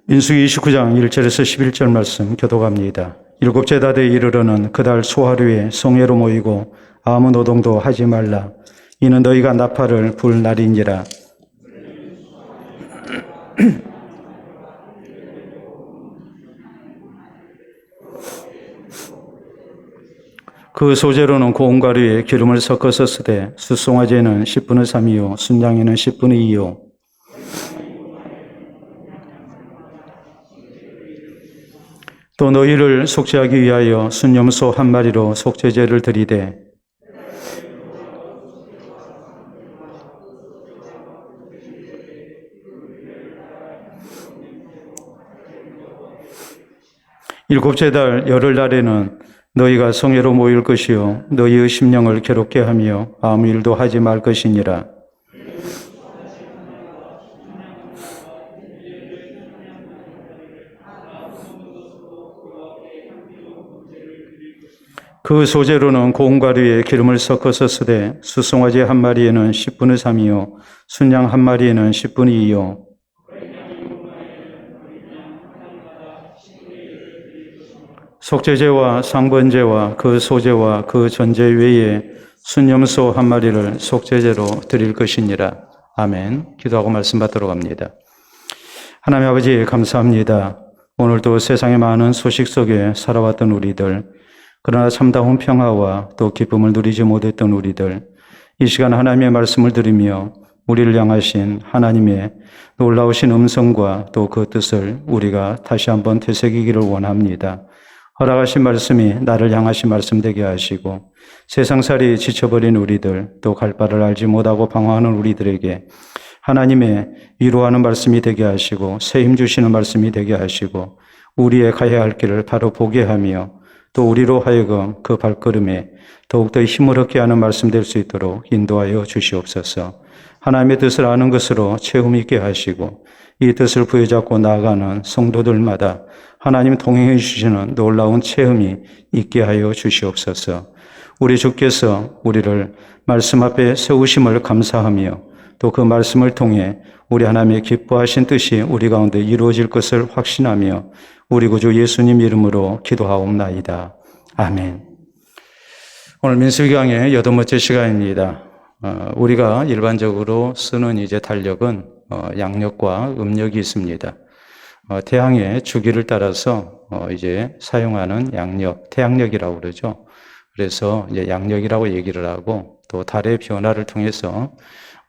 민수기 29장 1절에서 11절 말씀 교독합니다. 일곱째 달에 이르러는 그달 소하루에 성회로 모이고 아무 노동도 하지 말라. 이는 너희가 나팔을 불 날이니라. 그 소재로는 고운 가루에 기름을 섞어서 쓰되 숫송아지에는 10분의 3이요 순양에는 10분의 2요 또 너희를 속죄하기 위하여 순염소 한 마리로 속죄제를 드리되 일곱째 달 열흘날에는 너희가 성회로 모일 것이요 너희의 심령을 괴롭게 하며 아무 일도 하지 말 것이니라. 그 소재로는 고운 가루에 기름을 섞어서 쓰되 숫송아지 한 마리에는 10분의 3이요 순양 한 마리에는 10분의 2요 속죄제와 상번제와 그 소제와 그 전제 외에 순염소 한 마리를 속죄제로 드릴 것이니라. 아멘. 기도하고 말씀 받도록 합니다. 하나님 아버지 감사합니다. 오늘도 세상의 많은 소식 속에 살아왔던 우리들, 그러나 참다운 평화와 또 기쁨을 누리지 못했던 우리들, 이 시간 하나님의 말씀을 들으며 우리를 향하신 하나님의 놀라우신 음성과 또 그 뜻을 우리가 다시 한번 되새기기를 원합니다. 허락하신 말씀이 나를 향하신 말씀 되게 하시고 세상살이 지쳐버린 우리들 또 갈 바를 알지 못하고 방황하는 우리들에게 하나님의 위로하는 말씀이 되게 하시고 새 힘 주시는 말씀이 되게 하시고 우리의 가야 할 길을 바로 보게 하며 또 우리로 하여금 그 발걸음에 더욱더 힘을 얻게 하는 말씀 될 수 있도록 인도하여 주시옵소서. 하나님의 뜻을 아는 것으로 체험 있게 하시고 이 뜻을 부여잡고 나아가는 성도들마다 하나님 동행해 주시는 놀라운 체험이 있게 하여 주시옵소서. 우리 주께서 우리를 말씀 앞에 세우심을 감사하며 또 그 말씀을 통해 우리 하나님의 기뻐하신 뜻이 우리 가운데 이루어질 것을 확신하며 우리 구주 예수님 이름으로 기도하옵나이다. 아멘. 오늘 민수기 강의 8번째 시간입니다. 우리가 일반적으로 쓰는 이제 달력은 양력과 음력이 있습니다. 태양의 주기를 따라서 이제 사용하는 양력, 태양력이라고 그러죠. 그래서 이제 양력이라고 얘기를 하고 또 달의 변화를 통해서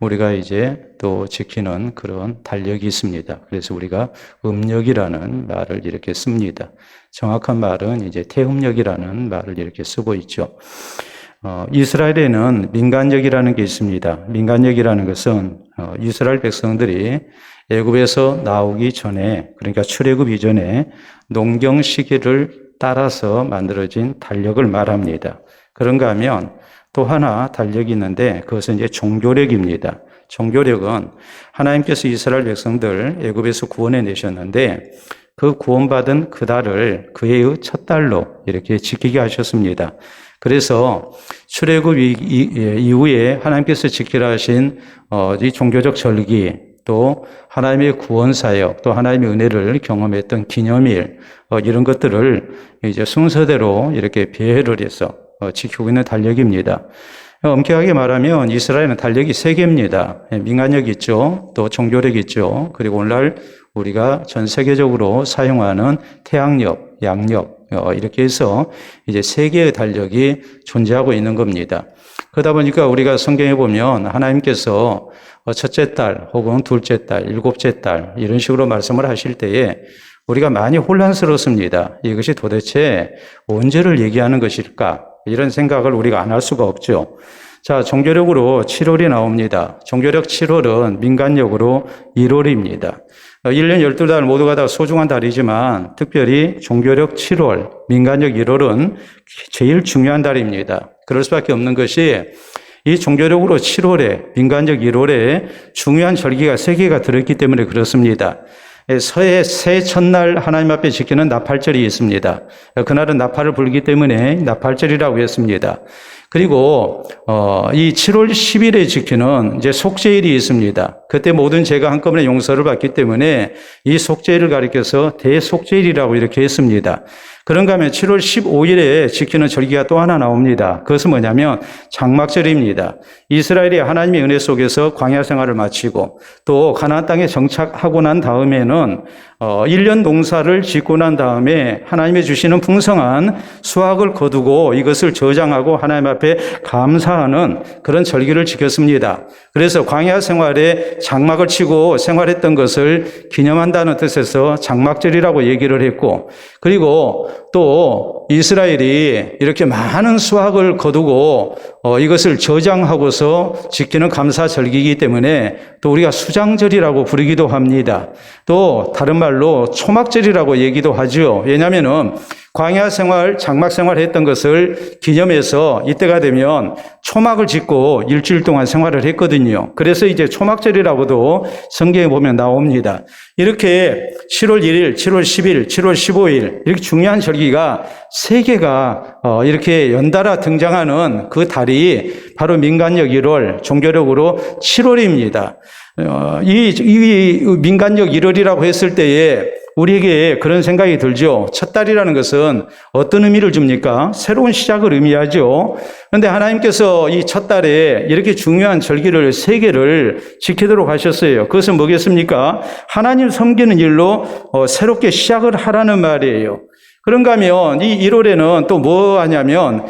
우리가 이제 또 지키는 그런 달력이 있습니다. 그래서 우리가 음력이라는 말을 이렇게 씁니다. 정확한 말은 이제 태음력이라는 말을 이렇게 쓰고 있죠. 이스라엘에는 민간력이라는 게 있습니다. 민간력이라는 것은 이스라엘 백성들이 애굽에서 나오기 전에, 그러니까 출애굽 이전에 농경 시기를 따라서 만들어진 달력을 말합니다. 그런가 하면 또 하나 달력이 있는데 그것은 이제 종교력입니다. 종교력은 하나님께서 이스라엘 백성들 애굽에서 구원해 내셨는데 그 구원받은 그 달을 그 해의 첫 달로 이렇게 지키게 하셨습니다. 그래서 출애굽 이후에 하나님께서 지키라 하신 이 종교적 절기, 또 하나님의 구원 사역, 또 하나님의 은혜를 경험했던 기념일, 이런 것들을 이제 순서대로 이렇게 배회를 해서 지키고 있는 달력입니다. 엄격하게 말하면 이스라엘은 달력이 3개입니다. 민간력이 있죠. 또 종교력이 있죠. 그리고 오늘날 우리가 전 세계적으로 사용하는 태양력, 양력, 이렇게 해서 이제 3개의 달력이 존재하고 있는 겁니다. 그러다 보니까 우리가 성경에 보면 하나님께서 첫째 달 혹은 둘째 달, 일곱째 달 이런 식으로 말씀을 하실 때에 우리가 많이 혼란스럽습니다. 이것이 도대체 언제를 얘기하는 것일까? 이런 생각을 우리가 안 할 수가 없죠. 자, 종교력으로 7월이 나옵니다. 종교력 7월은 민간력으로 1월입니다. 1년 12달 모두가 다 소중한 달이지만 특별히 종교력 7월, 민간력 1월은 제일 중요한 달입니다. 그럴 수밖에 없는 것이 이 종교력으로 7월에, 민간력 1월에 중요한 절기가 3개가 들어있기 때문에 그렇습니다. 서해 새 첫날 하나님 앞에 지키는 나팔절이 있습니다. 그날은 나팔을 불기 때문에 나팔절이라고 했습니다. 그리고 이 7월 10일에 지키는 이제 속죄일이 있습니다. 그때 모든 죄가 한꺼번에 용서를 받기 때문에 이 속죄일을 가리켜서 대속죄일이라고 이렇게 했습니다. 그런가 하면 7월 15일에 지키는 절기가 또 하나 나옵니다. 그것은 뭐냐면 장막절입니다. 이스라엘이 하나님의 은혜 속에서 광야 생활을 마치고 또 가나안 땅에 정착하고 난 다음에는 1년 농사를 짓고 난 다음에 하나님이 주시는 풍성한 수확을 거두고 이것을 저장하고 하나님 앞에 감사하는 그런 절기를 지켰습니다. 그래서 광야 생활에 장막을 치고 생활했던 것을 기념한다는 뜻에서 장막절이라고 얘기를 했고, 그리고 또 이스라엘이 이렇게 많은 수확을 거두고 이것을 저장하고서 지키는 감사절기이기 때문에 또 우리가 수장절이라고 부르기도 합니다. 또 다른 말로 초막절이라고 얘기도 하죠. 왜냐하면은 광야 생활, 장막 생활 했던 것을 기념해서 이때가 되면 초막을 짓고 일주일 동안 생활을 했거든요. 그래서 이제 초막절이라고도 성경에 보면 나옵니다. 이렇게 7월 1일, 7월 10일, 7월 15일 이렇게 중요한 절기가 세 개가 이렇게 연달아 등장하는 그 달이 바로 민간력 1월, 종교력으로 7월입니다. 이 민간력 1월이라고 했을 때에 우리에게 그런 생각이 들죠. 첫 달이라는 것은 어떤 의미를 줍니까? 새로운 시작을 의미하죠. 그런데 하나님께서 이 첫 달에 이렇게 중요한 절기를 세 개를 지키도록 하셨어요. 그것은 뭐겠습니까? 하나님 섬기는 일로 새롭게 시작을 하라는 말이에요. 그런가 하면 이 1월에는 또 뭐 하냐면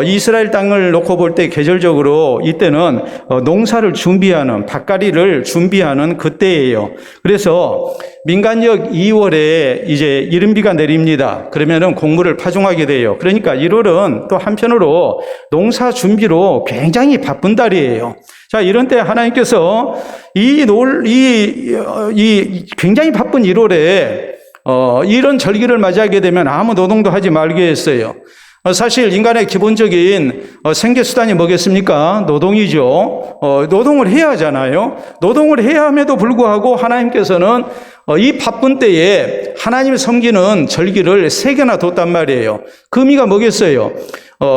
이스라엘 땅을 놓고 볼 때 계절적으로 이때는 농사를 준비하는, 밭갈이를 준비하는 그때예요. 그래서 민간력 2월에 이제 이른비가 내립니다. 그러면은 곡물을 파종하게 돼요. 그러니까 1월은 또 한편으로 농사 준비로 굉장히 바쁜 달이에요. 자, 이런 때 하나님께서 이 굉장히 바쁜 1월에 이런 절기를 맞이하게 되면 아무 노동도 하지 말게 했어요. 사실 인간의 기본적인 생계수단이 뭐겠습니까? 노동이죠. 노동을 해야 하잖아요. 노동을 해야 함에도 불구하고 하나님께서는 이 바쁜 때에 하나님을 섬기는 절기를 세 개나 뒀단 말이에요. 그 의미가 뭐겠어요?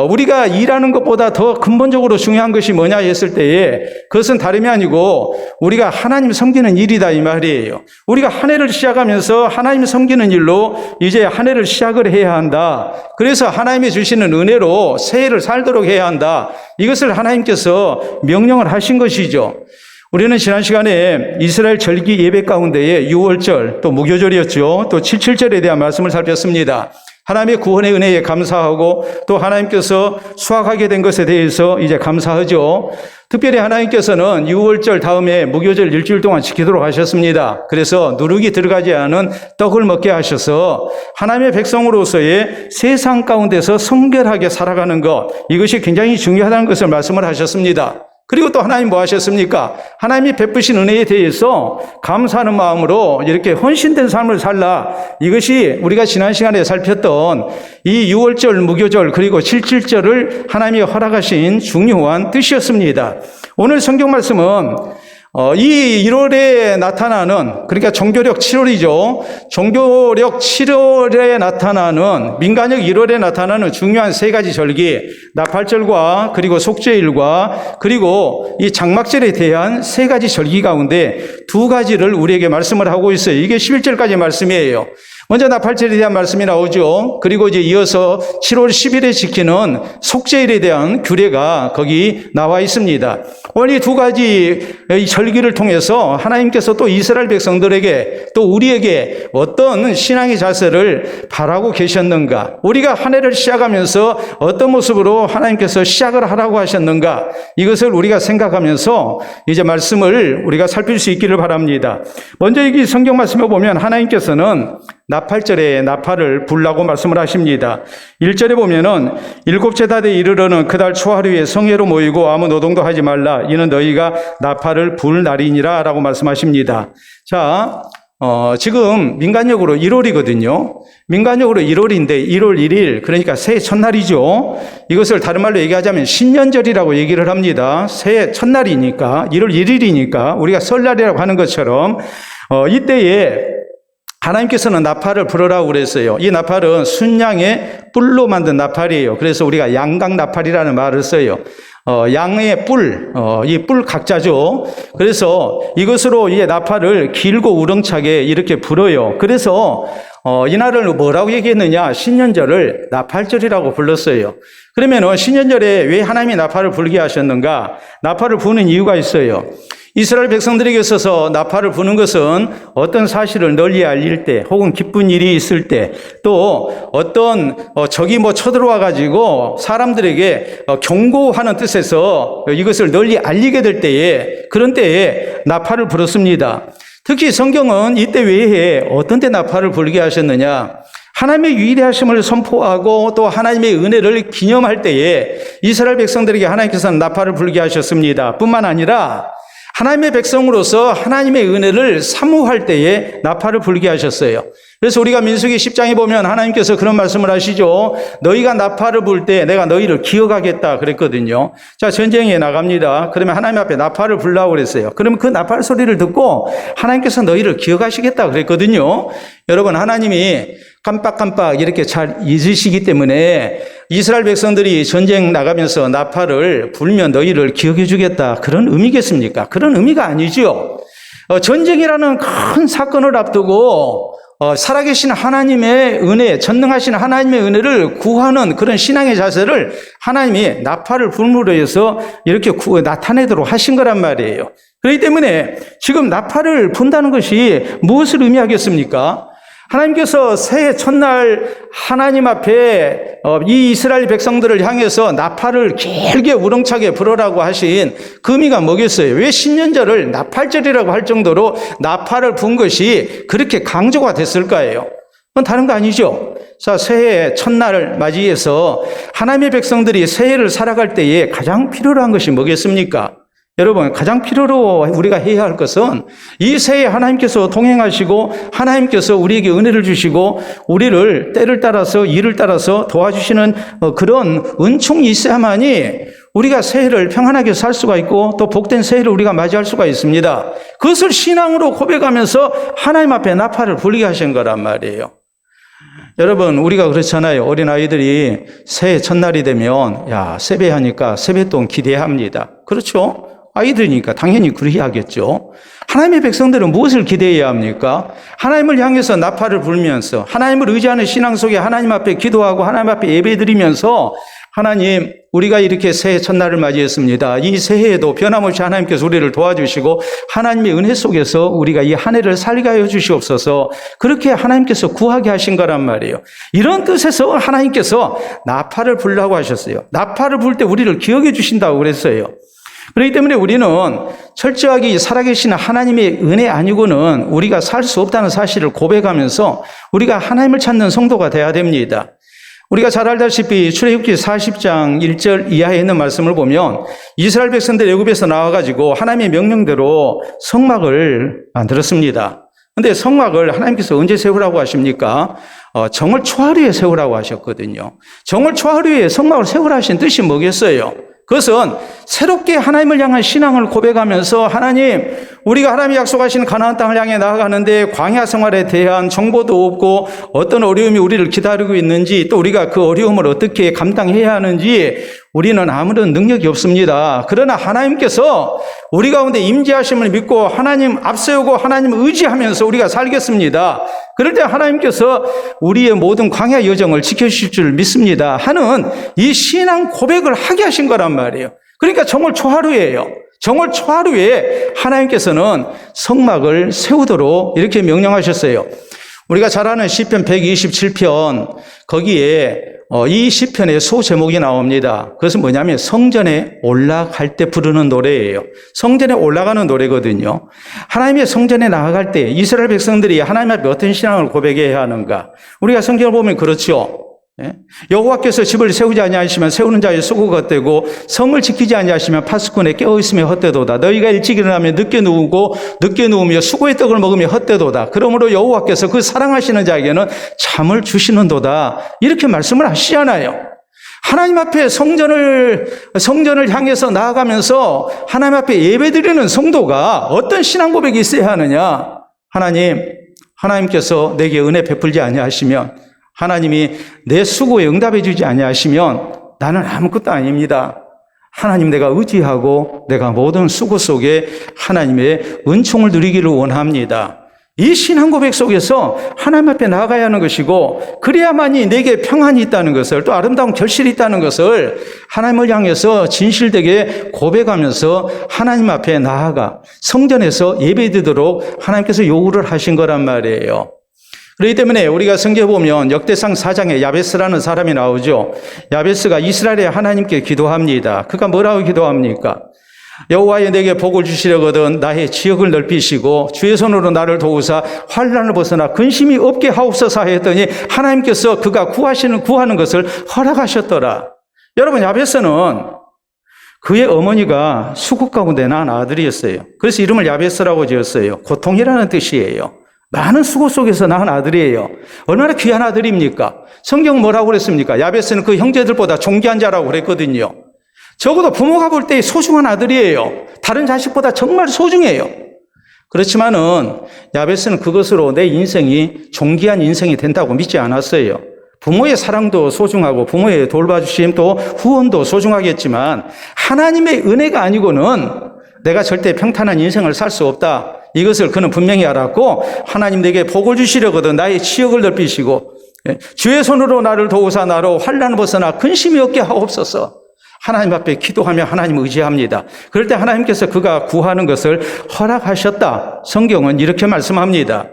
우리가 일하는 것보다 더 근본적으로 중요한 것이 뭐냐 했을 때에 그것은 다름이 아니고 우리가 하나님 섬기는 일이다 이 말이에요. 우리가 한 해를 시작하면서 하나님 섬기는 일로 이제 한 해를 시작을 해야 한다. 그래서 하나님이 주시는 은혜로 새해를 살도록 해야 한다. 이것을 하나님께서 명령을 하신 것이죠. 우리는 지난 시간에 이스라엘 절기 예배 가운데에 6월절, 또 무교절이었죠. 또 7.7절에 대한 말씀을 살폈습니다. 하나님의 구원의 은혜에 감사하고 또 하나님께서 수확하게 된 것에 대해서 이제 감사하죠. 특별히 하나님께서는 6월절 다음에 무교절 일주일 동안 지키도록 하셨습니다. 그래서 누룩이 들어가지 않은 떡을 먹게 하셔서 하나님의 백성으로서의 세상 가운데서 성결하게 살아가는 것, 이것이 굉장히 중요하다는 것을 말씀을 하셨습니다. 그리고 또 하나님 뭐 하셨습니까? 하나님이 베푸신 은혜에 대해서 감사하는 마음으로 이렇게 헌신된 삶을 살라. 이것이 우리가 지난 시간에 살폈던 이 6월절, 무교절, 그리고 7.7절을 하나님이 허락하신 중요한 뜻이었습니다. 오늘 성경 말씀은 이 1월에 나타나는, 그러니까 종교력 7월이죠. 종교력 7월에 나타나는, 민간력 1월에 나타나는 중요한 세 가지 절기, 나팔절과 그리고 속죄일과 그리고 이 장막절에 대한 세 가지 절기 가운데 두 가지를 우리에게 말씀을 하고 있어요. 이게 11절까지 말씀이에요. 먼저 나팔절에 대한 말씀이 나오죠. 그리고 이제 이어서 7월 10일에 지키는 속죄일에 대한 규례가 거기 나와 있습니다. 오늘 이 두 가지 절기를 통해서 하나님께서 또 이스라엘 백성들에게 또 우리에게 어떤 신앙의 자세를 바라고 계셨는가, 우리가 한 해를 시작하면서 어떤 모습으로 하나님께서 시작을 하라고 하셨는가, 이것을 우리가 생각하면서 이제 말씀을 우리가 살필 수 있기를 바랍니다. 먼저 이 성경 말씀을 보면 하나님께서는 나팔절에 나팔을 불라고 말씀을 하십니다. 1절에 보면은 7째 달에 이르러는 그달 초하루에 성회로 모이고 아무 노동도 하지 말라. 이는 너희가 나팔을 불 날이니라 라고 말씀하십니다. 자, 지금 민간력으로 1월이거든요. 민간력으로 1월인데 1월 1일, 그러니까 새해 첫날이죠. 이것을 다른 말로 얘기하자면 신년절이라고 얘기를 합니다. 새해 첫날이니까, 1월 1일이니까 우리가 설날이라고 하는 것처럼 이때에 하나님께서는 나팔을 불으라고 그랬어요. 이 나팔은 순양의 뿔로 만든 나팔이에요. 그래서 우리가 양각 나팔이라는 말을 써요. 양의 뿔, 이 뿔 각자죠. 그래서 이것으로 이 나팔을 길고 우렁차게 이렇게 불어요. 그래서 이날을 뭐라고 얘기했느냐? 신년절을 나팔절이라고 불렀어요. 그러면은 신년절에 왜 하나님이 나팔을 불게 하셨는가? 나팔을 부는 이유가 있어요. 이스라엘 백성들에게 있어서 나팔을 부는 것은 어떤 사실을 널리 알릴 때, 혹은 기쁜 일이 있을 때, 또 어떤 적이 쳐들어와 가지고 사람들에게 경고하는 뜻에서 이것을 널리 알리게 될 때에, 그런 때에 나팔을 불었습니다. 특히 성경은 이때 외에 어떤 때 나팔을 불게 하셨느냐? 하나님의 위대하심을 선포하고 또 하나님의 은혜를 기념할 때에 이스라엘 백성들에게 하나님께서는 나팔을 불게 하셨습니다. 뿐만 아니라 하나님의 백성으로서 하나님의 은혜를 사모할 때에 나팔을 불게 하셨어요. 그래서 우리가 민수기 10장에 보면 하나님께서 그런 말씀을 하시죠. 너희가 나팔을 불 때 내가 너희를 기억하겠다 그랬거든요. 자, 전쟁에 나갑니다. 그러면 하나님 앞에 나팔을 불라고 그랬어요. 그러면 그 나팔 소리를 듣고 하나님께서 너희를 기억하시겠다 그랬거든요. 여러분, 하나님이 깜빡깜빡 이렇게 잘 잊으시기 때문에 이스라엘 백성들이 전쟁 나가면서 나팔을 불면 너희를 기억해 주겠다, 그런 의미겠습니까? 그런 의미가 아니죠. 전쟁이라는 큰 사건을 앞두고 살아계신 하나님의 은혜, 전능하신 하나님의 은혜를 구하는 그런 신앙의 자세를 하나님이 나팔을 불므로 해서 이렇게 나타내도록 하신 거란 말이에요. 그렇기 때문에 지금 나팔을 분다는 것이 무엇을 의미하겠습니까? 하나님께서 새해 첫날 하나님 앞에 이 이스라엘 백성들을 향해서 나팔을 길게 우렁차게 불어라고 하신 그 의미가 뭐겠어요? 왜 신년절을 나팔절이라고 할 정도로 나팔을 분 것이 그렇게 강조가 됐을까요? 그건 다른 거 아니죠. 자, 새해 첫날을 맞이해서 하나님의 백성들이 새해를 살아갈 때에 가장 필요로 한 것이 뭐겠습니까? 여러분, 가장 필요로 우리가 해야 할 것은 이 새해 하나님께서 동행하시고 하나님께서 우리에게 은혜를 주시고 우리를 때를 따라서 일을 따라서 도와주시는 그런 은총이 있어야만이 우리가 새해를 평안하게 살 수가 있고 또 복된 새해를 우리가 맞이할 수가 있습니다. 그것을 신앙으로 고백하면서 하나님 앞에 나팔을 불게 하신 거란 말이에요. 여러분, 우리가 그렇잖아요. 어린아이들이 새해 첫날이 되면 세배하니까 세뱃돈 기대합니다. 그렇죠? 아이들이니까 당연히 그래야겠죠. 하나님의 백성들은 무엇을 기대해야 합니까? 하나님을 향해서 나팔을 불면서 하나님을 의지하는 신앙 속에 하나님 앞에 기도하고 하나님 앞에 예배드리면서 하나님, 우리가 이렇게 새해 첫날을 맞이했습니다. 이 새해에도 변함없이 하나님께서 우리를 도와주시고 하나님의 은혜 속에서 우리가 이 한 해를 살게 하여 주시옵소서, 그렇게 하나님께서 구하게 하신 거란 말이에요. 이런 뜻에서 하나님께서 나팔을 불라고 하셨어요. 나팔을 불 때 우리를 기억해 주신다고 그랬어요. 그렇기 때문에 우리는 철저하게 살아계신 하나님의 은혜 아니고는 우리가 살 수 없다는 사실을 고백하면서 우리가 하나님을 찾는 성도가 돼야 됩니다. 우리가 잘 알다시피 출애굽기 40장 1절 이하에 있는 말씀을 보면 이스라엘 백성들 애굽에서 나와가지고 하나님의 명령대로 성막을 만들었습니다. 그런데 성막을 하나님께서 언제 세우라고 하십니까? 정월 초하루에 세우라고 하셨거든요. 정월 초하루에 성막을 세우라 하신 뜻이 뭐겠어요? 그것은 새롭게 하나님을 향한 신앙을 고백하면서 하나님, 우리가 하나님이 약속하신 가나안 땅을 향해 나아가는데 광야 생활에 대한 정보도 없고 어떤 어려움이 우리를 기다리고 있는지 또 우리가 그 어려움을 어떻게 감당해야 하는지 우리는 아무런 능력이 없습니다. 그러나 하나님께서 우리 가운데 임재하심을 믿고 하나님 앞세우고 하나님 의지하면서 우리가 살겠습니다. 그럴 때 하나님께서 우리의 모든 광야 여정을 지켜주실 줄 믿습니다 하는 이 신앙 고백을 하게 하신 거란 말이에요. 그러니까 정월 초하루예요. 정월 초하루에 하나님께서는 성막을 세우도록 이렇게 명령하셨어요. 우리가 잘 아는 시편 127편, 거기에 이 시편의 소제목이 나옵니다. 그것은 뭐냐면 성전에 올라갈 때 부르는 노래예요. 성전에 올라가는 노래거든요. 하나님의 성전에 나아갈 때 이스라엘 백성들이 하나님 앞에 어떤 신앙을 고백해야 하는가? 우리가 성경을 보면 그렇죠. 여호와께서 집을 세우지 아니하시면 세우는 자의 수고가 헛되고 성을 지키지 아니하시면 파수꾼의 깨어있으며 헛되도다. 너희가 일찍 일어나면 늦게 누우며 수고의 떡을 먹으며 헛되도다. 그러므로 여호와께서 그 사랑하시는 자에게는 잠을 주시는도다. 이렇게 말씀을 하시잖아요. 하나님 앞에 성전을 향해서 나아가면서 하나님 앞에 예배드리는 성도가 어떤 신앙 고백이 있어야 하느냐? 하나님, 하나님께서 내게 은혜 베풀지 아니하시면, 하나님이 내 수고에 응답해 주지 아니하시면 나는 아무것도 아닙니다. 하나님 내가 의지하고 내가 모든 수고 속에 하나님의 은총을 누리기를 원합니다. 이 신앙 고백 속에서 하나님 앞에 나아가야 하는 것이고, 그래야만이 내게 평안이 있다는 것을, 또 아름다운 결실이 있다는 것을 하나님을 향해서 진실되게 고백하면서 하나님 앞에 나아가 성전에서 예배드리도록 하나님께서 요구를 하신 거란 말이에요. 그렇기 때문에 우리가 성경에 보면 역대상 4장에 야베스라는 사람이 나오죠. 야베스가 이스라엘의 하나님께 기도합니다. 그가 뭐라고 기도합니까? 여호와여 내게 복을 주시려거든 나의 지역을 넓히시고 주의 손으로 나를 도우사 환난을 벗어나 근심이 없게 하옵소서 했더니 하나님께서 그가 구하는 것을 허락하셨더라. 여러분, 야베스는 그의 어머니가 수국 가운데 낳은 아들이었어요. 그래서 이름을 야베스라고 지었어요. 고통이라는 뜻이에요. 많은 수고 속에서 낳은 아들이에요. 얼마나 귀한 아들입니까? 성경은 뭐라고 그랬습니까? 야베스는 그 형제들보다 존귀한 자라고 그랬거든요. 적어도 부모가 볼 때 소중한 아들이에요. 다른 자식보다 정말 소중해요. 그렇지만은 야베스는 그것으로 내 인생이 존귀한 인생이 된다고 믿지 않았어요. 부모의 사랑도 소중하고 부모의 돌봐주심 또 후원도 소중하겠지만 하나님의 은혜가 아니고는 내가 절대 평탄한 인생을 살 수 없다. 이것을 그는 분명히 알았고, 하나님 내게 복을 주시려거든 나의 지역을 넓히시고 주의 손으로 나를 도우사 나로 환난을 벗어나 근심이 없게 하옵소서. 하나님 앞에 기도하며 하나님을 의지합니다. 그럴 때 하나님께서 그가 구하는 것을 허락하셨다. 성경은 이렇게 말씀합니다.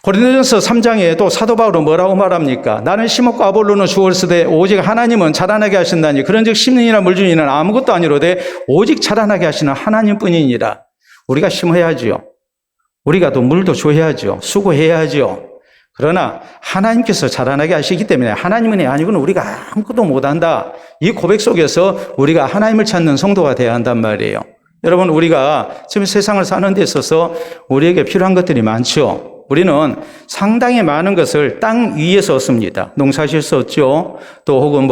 고린도전서 3장에 또 사도 바울은 뭐라고 말합니까? 나는 심었고 아볼로는 주었으되 오직 하나님은 자라나게 하신다니 그런즉 심는 이나 물 주는 이는 아무것도 아니로되 오직 자라나게 하시는 하나님뿐이니라. 우리가 심어야지요. 우리가 또 물도 줘야죠. 수고해야죠. 그러나 하나님께서 자라나게 하시기 때문에 하나님은 아니고는 우리가 아무것도 못한다. 이 고백 속에서 우리가 하나님을 찾는 성도가 되어야 한단 말이에요. 여러분, 우리가 지금 세상을 사는 데 있어서 우리에게 필요한 것들이 많죠. 우리는 상당히 많은 것을 땅 위에서 얻습니다. 농사질 수 없죠. 또 혹은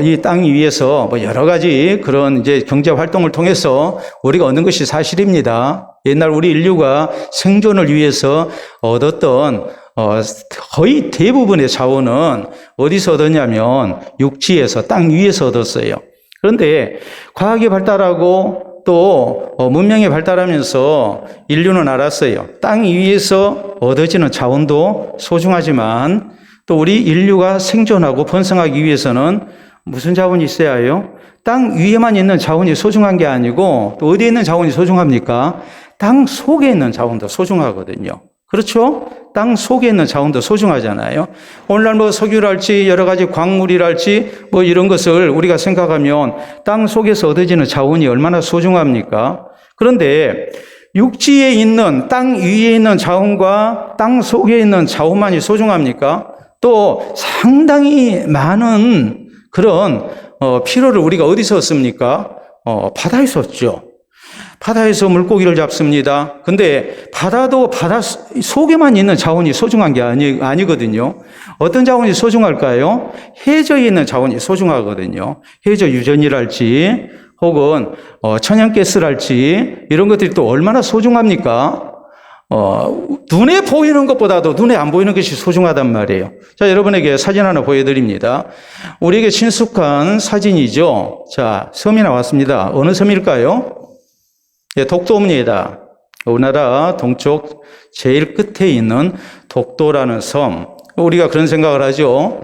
이 땅 위에서 여러 가지 그런 이제 경제 활동을 통해서 우리가 얻는 것이 사실입니다. 옛날 우리 인류가 생존을 위해서 얻었던 거의 대부분의 자원은 어디서 얻었냐면 육지에서, 땅 위에서 얻었어요. 그런데 과학이 발달하고 또 문명이 발달하면서 인류는 알았어요. 땅 위에서 얻어지는 자원도 소중하지만 또 우리 인류가 생존하고 번성하기 위해서는 무슨 자원이 있어야 해요? 땅 위에만 있는 자원이 소중한 게 아니고 또 어디에 있는 자원이 소중합니까? 땅 속에 있는 자원도 소중하거든요. 그렇죠? 땅 속에 있는 자원도 소중하잖아요. 오늘날 석유랄지 여러 가지 광물이랄지 이런 것을 우리가 생각하면 땅 속에서 얻어지는 자원이 얼마나 소중합니까? 그런데 육지에 있는 땅 위에 있는 자원과 땅 속에 있는 자원만이 소중합니까? 또 상당히 많은 그런 필요를 우리가 어디서 얻습니까? 바다에서 얻죠. 바다에서 물고기를 잡습니다. 근데 바다도 바다 속에만 있는 자원이 소중한 게 아니거든요. 어떤 자원이 소중할까요? 해저에 있는 자원이 소중하거든요. 해저 유전이랄지 혹은 천연가스랄지 이런 것들이 또 얼마나 소중합니까? 눈에 보이는 것보다도 눈에 안 보이는 것이 소중하단 말이에요. 자, 여러분에게 사진 하나 보여드립니다. 우리에게 친숙한 사진이죠. 자, 섬이 나왔습니다. 어느 섬일까요? 예, 독도입니다. 우리나라 동쪽 제일 끝에 있는 독도라는 섬. 우리가 그런 생각을 하죠.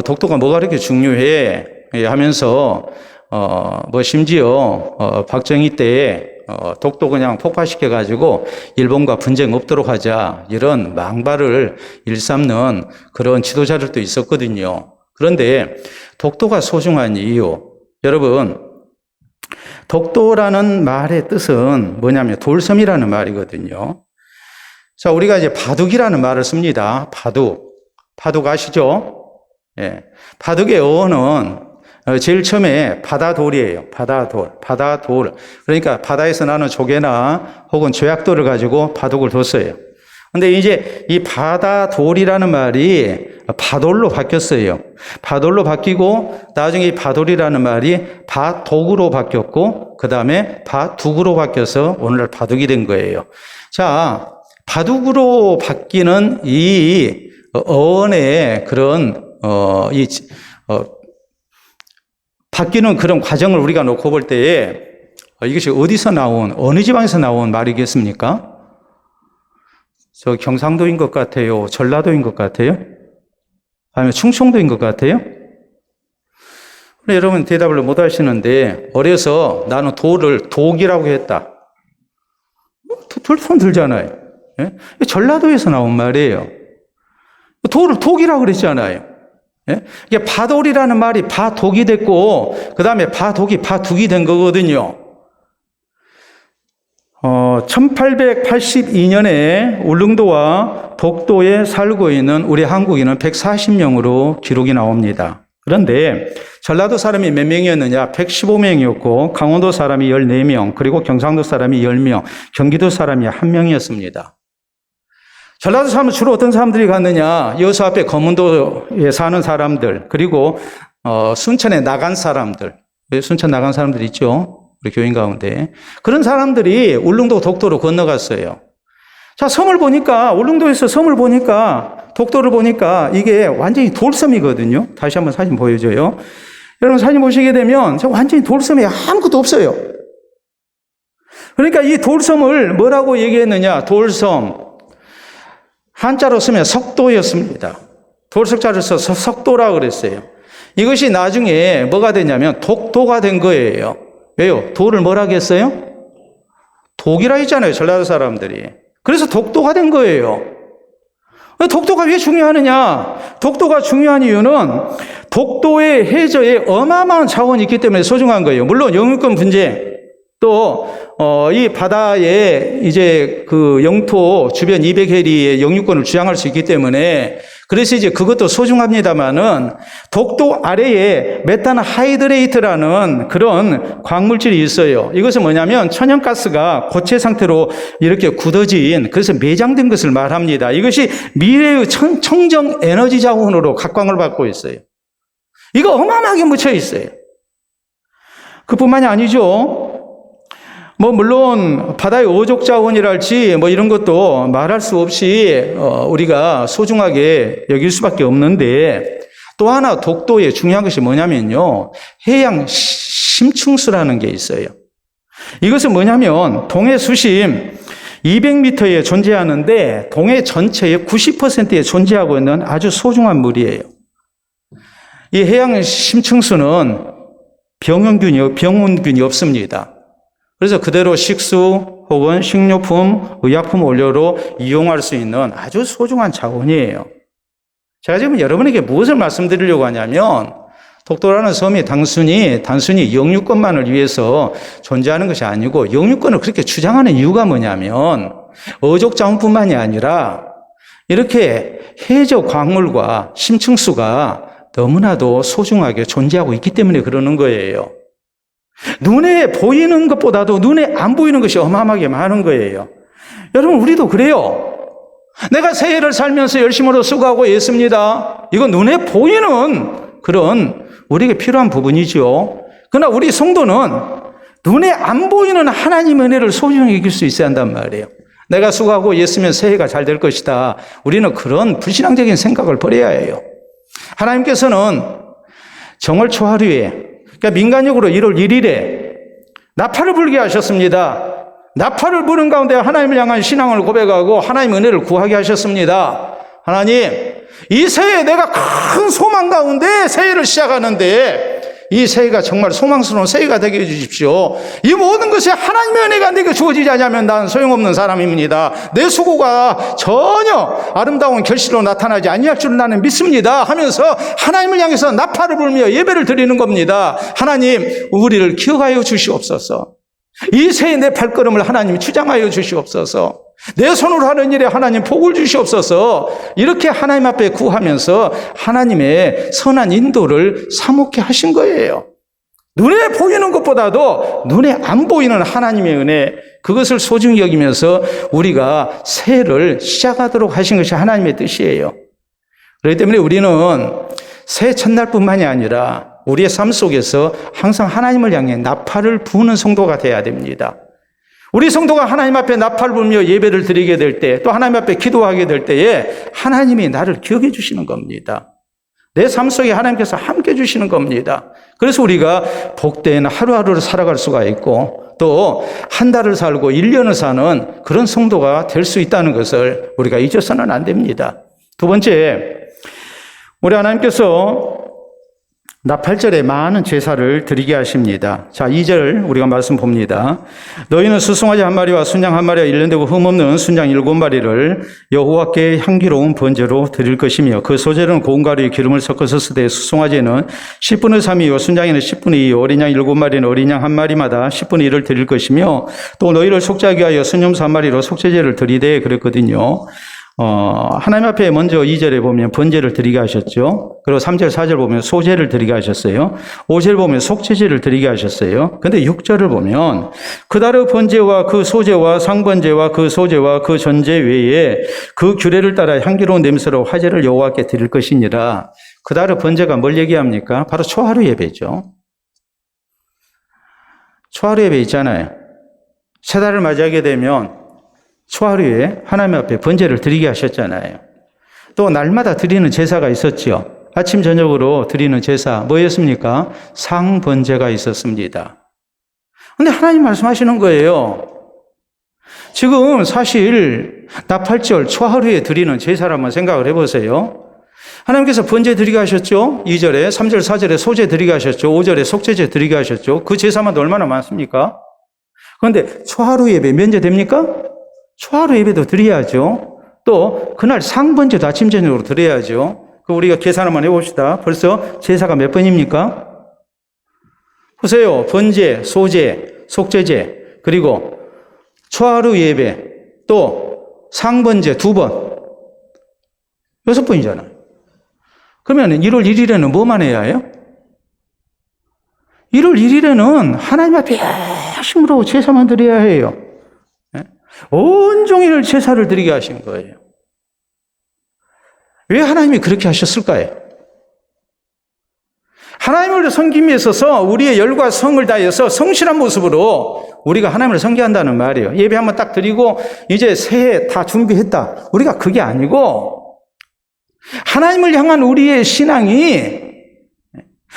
독도가 뭐가 그렇게 중요해? 하면서, 심지어, 박정희 때에, 독도 그냥 폭파시켜가지고 일본과 분쟁 없도록 하자. 이런 망발을 일삼는 그런 지도자들도 있었거든요. 그런데 독도가 소중한 이유. 여러분, 독도라는 말의 뜻은 뭐냐면 돌섬이라는 말이거든요. 자, 우리가 이제 바둑이라는 말을 씁니다. 바둑 아시죠? 예. 바둑의 어원은 제일 처음에 바다돌이에요. 바다돌. 그러니까 바다에서 나는 조개나 혹은 조약돌을 가지고 바둑을 뒀어요. 근데 이제 이 바다돌이라는 말이 바돌로 바뀌었어요. 바돌로 바뀌고 나중에 이 바돌이라는 말이 바독으로 바뀌었고 그 다음에 바둑으로 바뀌어서 오늘날 바둑이 된 거예요. 자, 바둑으로 바뀌는 이 어원의 그런 바뀌는 그런 과정을 우리가 놓고 볼 때에 이것이 어디서 나온, 어느 지방에서 나온 말이겠습니까? 저 경상도인 것 같아요? 전라도인 것 같아요? 아니면 충청도인 것 같아요? 여러분 대답을 못 하시는데, 어려서 나는 돌을 독이라고 했다. 손 들잖아요. 예? 전라도에서 나온 말이에요. 돌을 독이라고 그랬잖아요. 예? 이게 바돌이라는 말이 바독이 됐고, 그 다음에 바독이 바둑이 된 거거든요. 1882년에 울릉도와 독도에 살고 있는 우리 한국인은 140명으로 기록이 나옵니다. 그런데 전라도 사람이 몇 명이었느냐? 115명이었고, 강원도 사람이 14명, 그리고 경상도 사람이 10명, 경기도 사람이 1명이었습니다. 전라도 사람은 주로 어떤 사람들이 갔느냐? 여수 앞에 검은도에 사는 사람들, 그리고 순천에 나간 사람들, 순천 나간 사람들 있죠? 우리 교인 가운데. 그런 사람들이 울릉도 독도로 건너갔어요. 자, 섬을 보니까, 울릉도에서 섬을 보니까, 독도를 보니까 이게 완전히 돌섬이거든요. 다시 한번 사진 보여줘요. 여러분 사진 보시게 되면 완전히 돌섬에 아무것도 없어요. 그러니까 이 돌섬을 뭐라고 얘기했느냐? 돌섬. 한자로 쓰면 석도였습니다. 돌석자를 써서 석도라고 그랬어요. 이것이 나중에 뭐가 되냐면 독도가 된 거예요. 왜요? 돌을 뭐라고 했어요? 독이라 했잖아요, 전라도 사람들이. 그래서 독도가 된 거예요. 독도가 왜 중요하느냐? 독도가 중요한 이유는 독도의 해저에 어마어마한 자원이 있기 때문에 소중한 거예요. 물론 영유권 분쟁, 또 이 바다에 이제 그 영토 주변 200해리의 영유권을 주장할 수 있기 때문에, 그래서 이제 그것도 소중합니다만은 독도 아래에 메탄 하이드레이트라는 그런 광물질이 있어요. 이것은 뭐냐면 천연가스가 고체 상태로 이렇게 굳어진, 그래서 매장된 것을 말합니다. 이것이 미래의 청정 에너지 자원으로 각광을 받고 있어요. 이거 어마어마하게 묻혀 있어요. 그뿐만이 아니죠. 물론 바다의 어족 자원이랄지 이런 것도 말할 수 없이 우리가 소중하게 여길 수밖에 없는데, 또 하나 독도에 중요한 것이 뭐냐면요, 해양 심층수라는 게 있어요. 이것은 뭐냐면 동해 수심 200m에 존재하는데 동해 전체의 90%에 존재하고 있는 아주 소중한 물이에요. 이 해양 심층수는 병원균이 없습니다. 그래서 그대로 식수 혹은 식료품, 의약품 원료로 이용할 수 있는 아주 소중한 자원이에요. 제가 지금 여러분에게 무엇을 말씀드리려고 하냐면, 독도라는 섬이 단순히 영유권만을 위해서 존재하는 것이 아니고, 영유권을 그렇게 주장하는 이유가 뭐냐면 어족 자원뿐만이 아니라 이렇게 해저 광물과 심층수가 너무나도 소중하게 존재하고 있기 때문에 그러는 거예요. 눈에 보이는 것보다도 눈에 안 보이는 것이 어마어마하게 많은 거예요. 여러분, 우리도 그래요. 내가 새해를 살면서 열심으로 수고하고 있습니다. 이건 눈에 보이는 그런 우리에게 필요한 부분이죠. 그러나 우리 성도는 눈에 안 보이는 하나님의 은혜를 소중히 여길 수 있어야 한단 말이에요. 내가 수고하고 있으면 새해가 잘 될 것이다. 우리는 그런 불신앙적인 생각을 버려야 해요. 하나님께서는 정월 초하루에, 그러니까 민간적으로 1월 1일에 나팔을 불게 하셨습니다. 나팔을 부는 가운데 하나님을 향한 신앙을 고백하고 하나님 은혜를 구하게 하셨습니다. 하나님, 이 새해에 내가 큰 소망 가운데 새해를 시작하는데 이 새해가 정말 소망스러운 새해가 되게 해주십시오. 이 모든 것이 하나님의 은혜가 내게 주어지지 않으면 난 소용없는 사람입니다. 내 수고가 전혀 아름다운 결실로 나타나지 아니할 줄 나는 믿습니다 하면서 하나님을 향해서 나팔을 불며 예배를 드리는 겁니다. 하나님, 우리를 기억하여 주시옵소서. 이 새해 내 발걸음을 하나님 주장하여 주시옵소서. 내 손으로 하는 일에 하나님 복을 주시옵소서. 이렇게 하나님 앞에 구하면서 하나님의 선한 인도를 사모케 하신 거예요. 눈에 보이는 것보다도 눈에 안 보이는 하나님의 은혜, 그것을 소중히 여기면서 우리가 새해를 시작하도록 하신 것이 하나님의 뜻이에요. 그렇기 때문에 우리는 새해 첫날뿐만이 아니라 우리의 삶 속에서 항상 하나님을 향해 나팔을 부는 성도가 돼야 됩니다. 우리 성도가 하나님 앞에 나팔 불며 예배를 드리게 될 때, 또 하나님 앞에 기도하게 될 때에 하나님이 나를 기억해 주시는 겁니다. 내 삶 속에 하나님께서 함께 해 주시는 겁니다. 그래서 우리가 복된 하루하루를 살아갈 수가 있고, 또 한 달을 살고 1년을 사는 그런 성도가 될 수 있다는 것을 우리가 잊어서는 안 됩니다. 두 번째, 우리 하나님께서 나팔절에 많은 제사를 드리게 하십니다. 자, 2절 우리가 말씀 봅니다. 너희는 수송아지 한 마리와 순양 한 마리와 일년되고 흠없는 순양 7마리를 여호와께 향기로운 번제로 드릴 것이며, 그 소재는 고운 가루에 기름을 섞어서 쓰되, 수송아지는 10분의 3이요 순양에는 10분의 2, 어린 양 7마리는 어린 양 한 마리마다 10분의 1을 드릴 것이며, 또 너희를 속죄하기 위하여 순염소 한 마리로 속죄제를 드리되 그랬거든요. 하나님 앞에 먼저 2절에 보면 번제를 드리게 하셨죠. 그리고 3절, 4절 보면 소제를 드리게 하셨어요. 5절 보면 속죄제를 드리게 하셨어요. 근데 6절을 보면 그다르 번제와 그 소제와 상번제와 그 소제와 그 전제 외에 그 규례를 따라 향기로운 냄새로 화제를 여호와께 드릴 것이니라. 그다르 번제가 뭘 얘기합니까? 바로 초하루 예배죠. 초하루 예배 있잖아요. 새 달을 맞이하게 되면 초하루에 하나님 앞에 번제를 드리게 하셨잖아요. 또 날마다 드리는 제사가 있었지요. 아침 저녁으로 드리는 제사 뭐였습니까? 상번제가 있었습니다. 근데 하나님 말씀하시는 거예요. 지금 사실 나팔절 초하루에 드리는 제사를 한번 생각을 해보세요. 하나님께서 번제 드리게 하셨죠. 2절에 3절 4절에 소제 드리게 하셨죠. 5절에 속죄제 드리게 하셨죠. 그 제사만 얼마나 많습니까? 그런데 초하루 예배 면제됩니까? 초하루 예배도 드려야죠. 또 그날 상번제도 아침 저녁으로 드려야죠. 우리가 계산 한번 해봅시다. 벌써 제사가 몇 번입니까? 보세요. 번제, 소제, 속죄제, 그리고 초하루 예배, 또 상번제 2번, 6번이잖아요. 그러면 1월 1일에는 뭐만 해야 해요? 1월 1일에는 하나님 앞에 열심으로 제사만 드려야 해요. 온종일 제사를 드리게 하신 거예요. 왜 하나님이 그렇게 하셨을까요? 하나님을 섬김에 있어서 우리의 열과 성을 다해서 성실한 모습으로 우리가 하나님을 섬기한다는 말이에요. 예배 한번 딱 드리고 이제 새해 다 준비했다. 우리가 그게 아니고 하나님을 향한 우리의 신앙이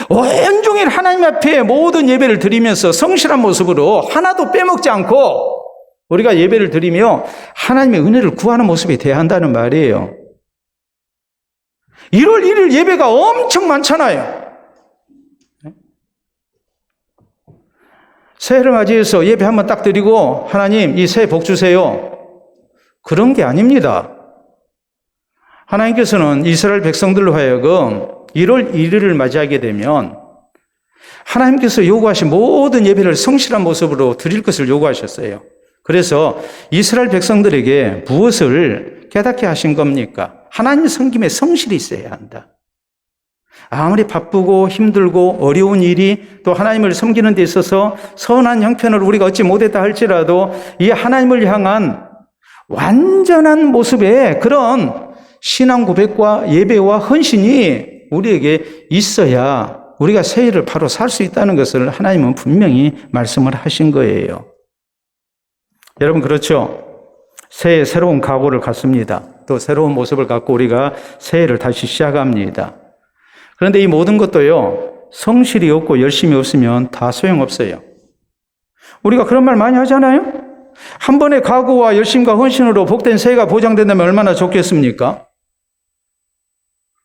온종일 하나님 앞에 모든 예배를 드리면서 성실한 모습으로 하나도 빼먹지 않고 우리가 예배를 드리며 하나님의 은혜를 구하는 모습이 돼야 한다는 말이에요. 1월 1일 예배가 엄청 많잖아요. 새해를 맞이해서 예배 한번 딱 드리고 하나님 이 새해 복 주세요. 그런 게 아닙니다. 하나님께서는 이스라엘 백성들로 하여금 1월 1일을 맞이하게 되면 하나님께서 요구하신 모든 예배를 성실한 모습으로 드릴 것을 요구하셨어요. 그래서 이스라엘 백성들에게 무엇을 깨닫게 하신 겁니까? 하나님 섬김에 성실이 있어야 한다. 아무리 바쁘고 힘들고 어려운 일이 또 하나님을 섬기는 데 있어서 선한 형편을 우리가 얻지 못했다 할지라도 이 하나님을 향한 완전한 모습의 그런 신앙 고백과 예배와 헌신이 우리에게 있어야 우리가 새해를 바로 살 수 있다는 것을 하나님은 분명히 말씀을 하신 거예요. 여러분 그렇죠? 새해 새로운 각오를 갖습니다. 또 새로운 모습을 갖고 우리가 새해를 다시 시작합니다. 그런데 이 모든 것도요, 성실이 없고 열심이 없으면 다 소용없어요. 우리가 그런 말 많이 하잖아요? 한 번의 각오와 열심과 헌신으로 복된 새해가 보장된다면 얼마나 좋겠습니까?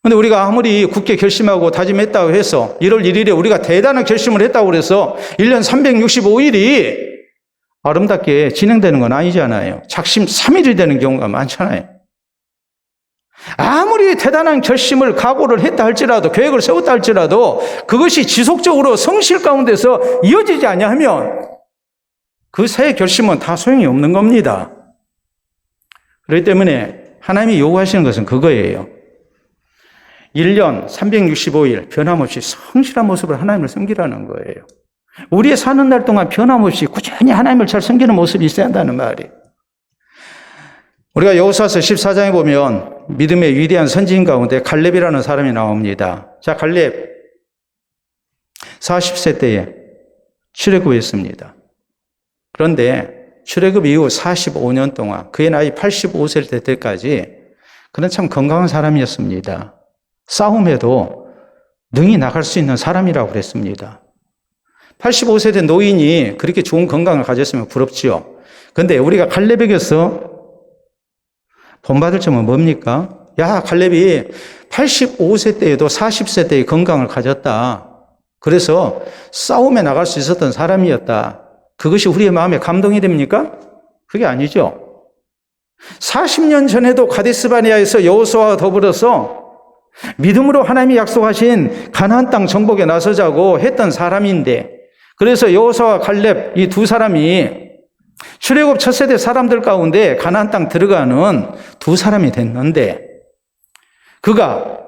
근데 우리가 아무리 굳게 결심하고 다짐했다고 해서 1월 1일에 우리가 대단한 결심을 했다고 해서 1년 365일이 아름답게 진행되는 건 아니잖아요. 작심 3일이 되는 경우가 많잖아요. 아무리 대단한 결심을 각오를 했다 할지라도 계획을 세웠다 할지라도 그것이 지속적으로 성실 가운데서 이어지지 아니하면 그 새해 결심은 다 소용이 없는 겁니다. 그렇기 때문에 하나님이 요구하시는 것은 그거예요. 1년 365일 변함없이 성실한 모습으로 하나님을 섬기라는 거예요. 우리의 사는 날 동안 변함없이 꾸준히 하나님을 잘 섬기는 모습이 있어야 한다는 말이에요. 우리가 여호수아서 14장에 보면 믿음의 위대한 선지인 가운데 갈렙이라는 사람이 나옵니다. 자, 갈렙 40세 때에 출애굽했습니다. 그런데 출애굽 이후 45년 동안 그의 나이 85세를 될 때까지 그는 참 건강한 사람이었습니다. 싸움에도 능히 나갈 수 있는 사람이라고 그랬습니다. 85세 된 노인이 그렇게 좋은 건강을 가졌으면 부럽지요. 그런데 우리가 갈렙에게서 본받을 점은 뭡니까? 야, 갈렙이 85세 때에도 40세 때의 건강을 가졌다. 그래서 싸움에 나갈 수 있었던 사람이었다. 그것이 우리의 마음에 감동이 됩니까? 그게 아니죠. 40년 전에도 가데스바네아에서 여호수아와 더불어서 믿음으로 하나님이 약속하신 가나안 땅 정복에 나서자고 했던 사람인데, 그래서 여호수아와 갈렙 이 두 사람이 출애굽 첫 세대 사람들 가운데 가나안 땅 들어가는 두 사람이 됐는데, 그가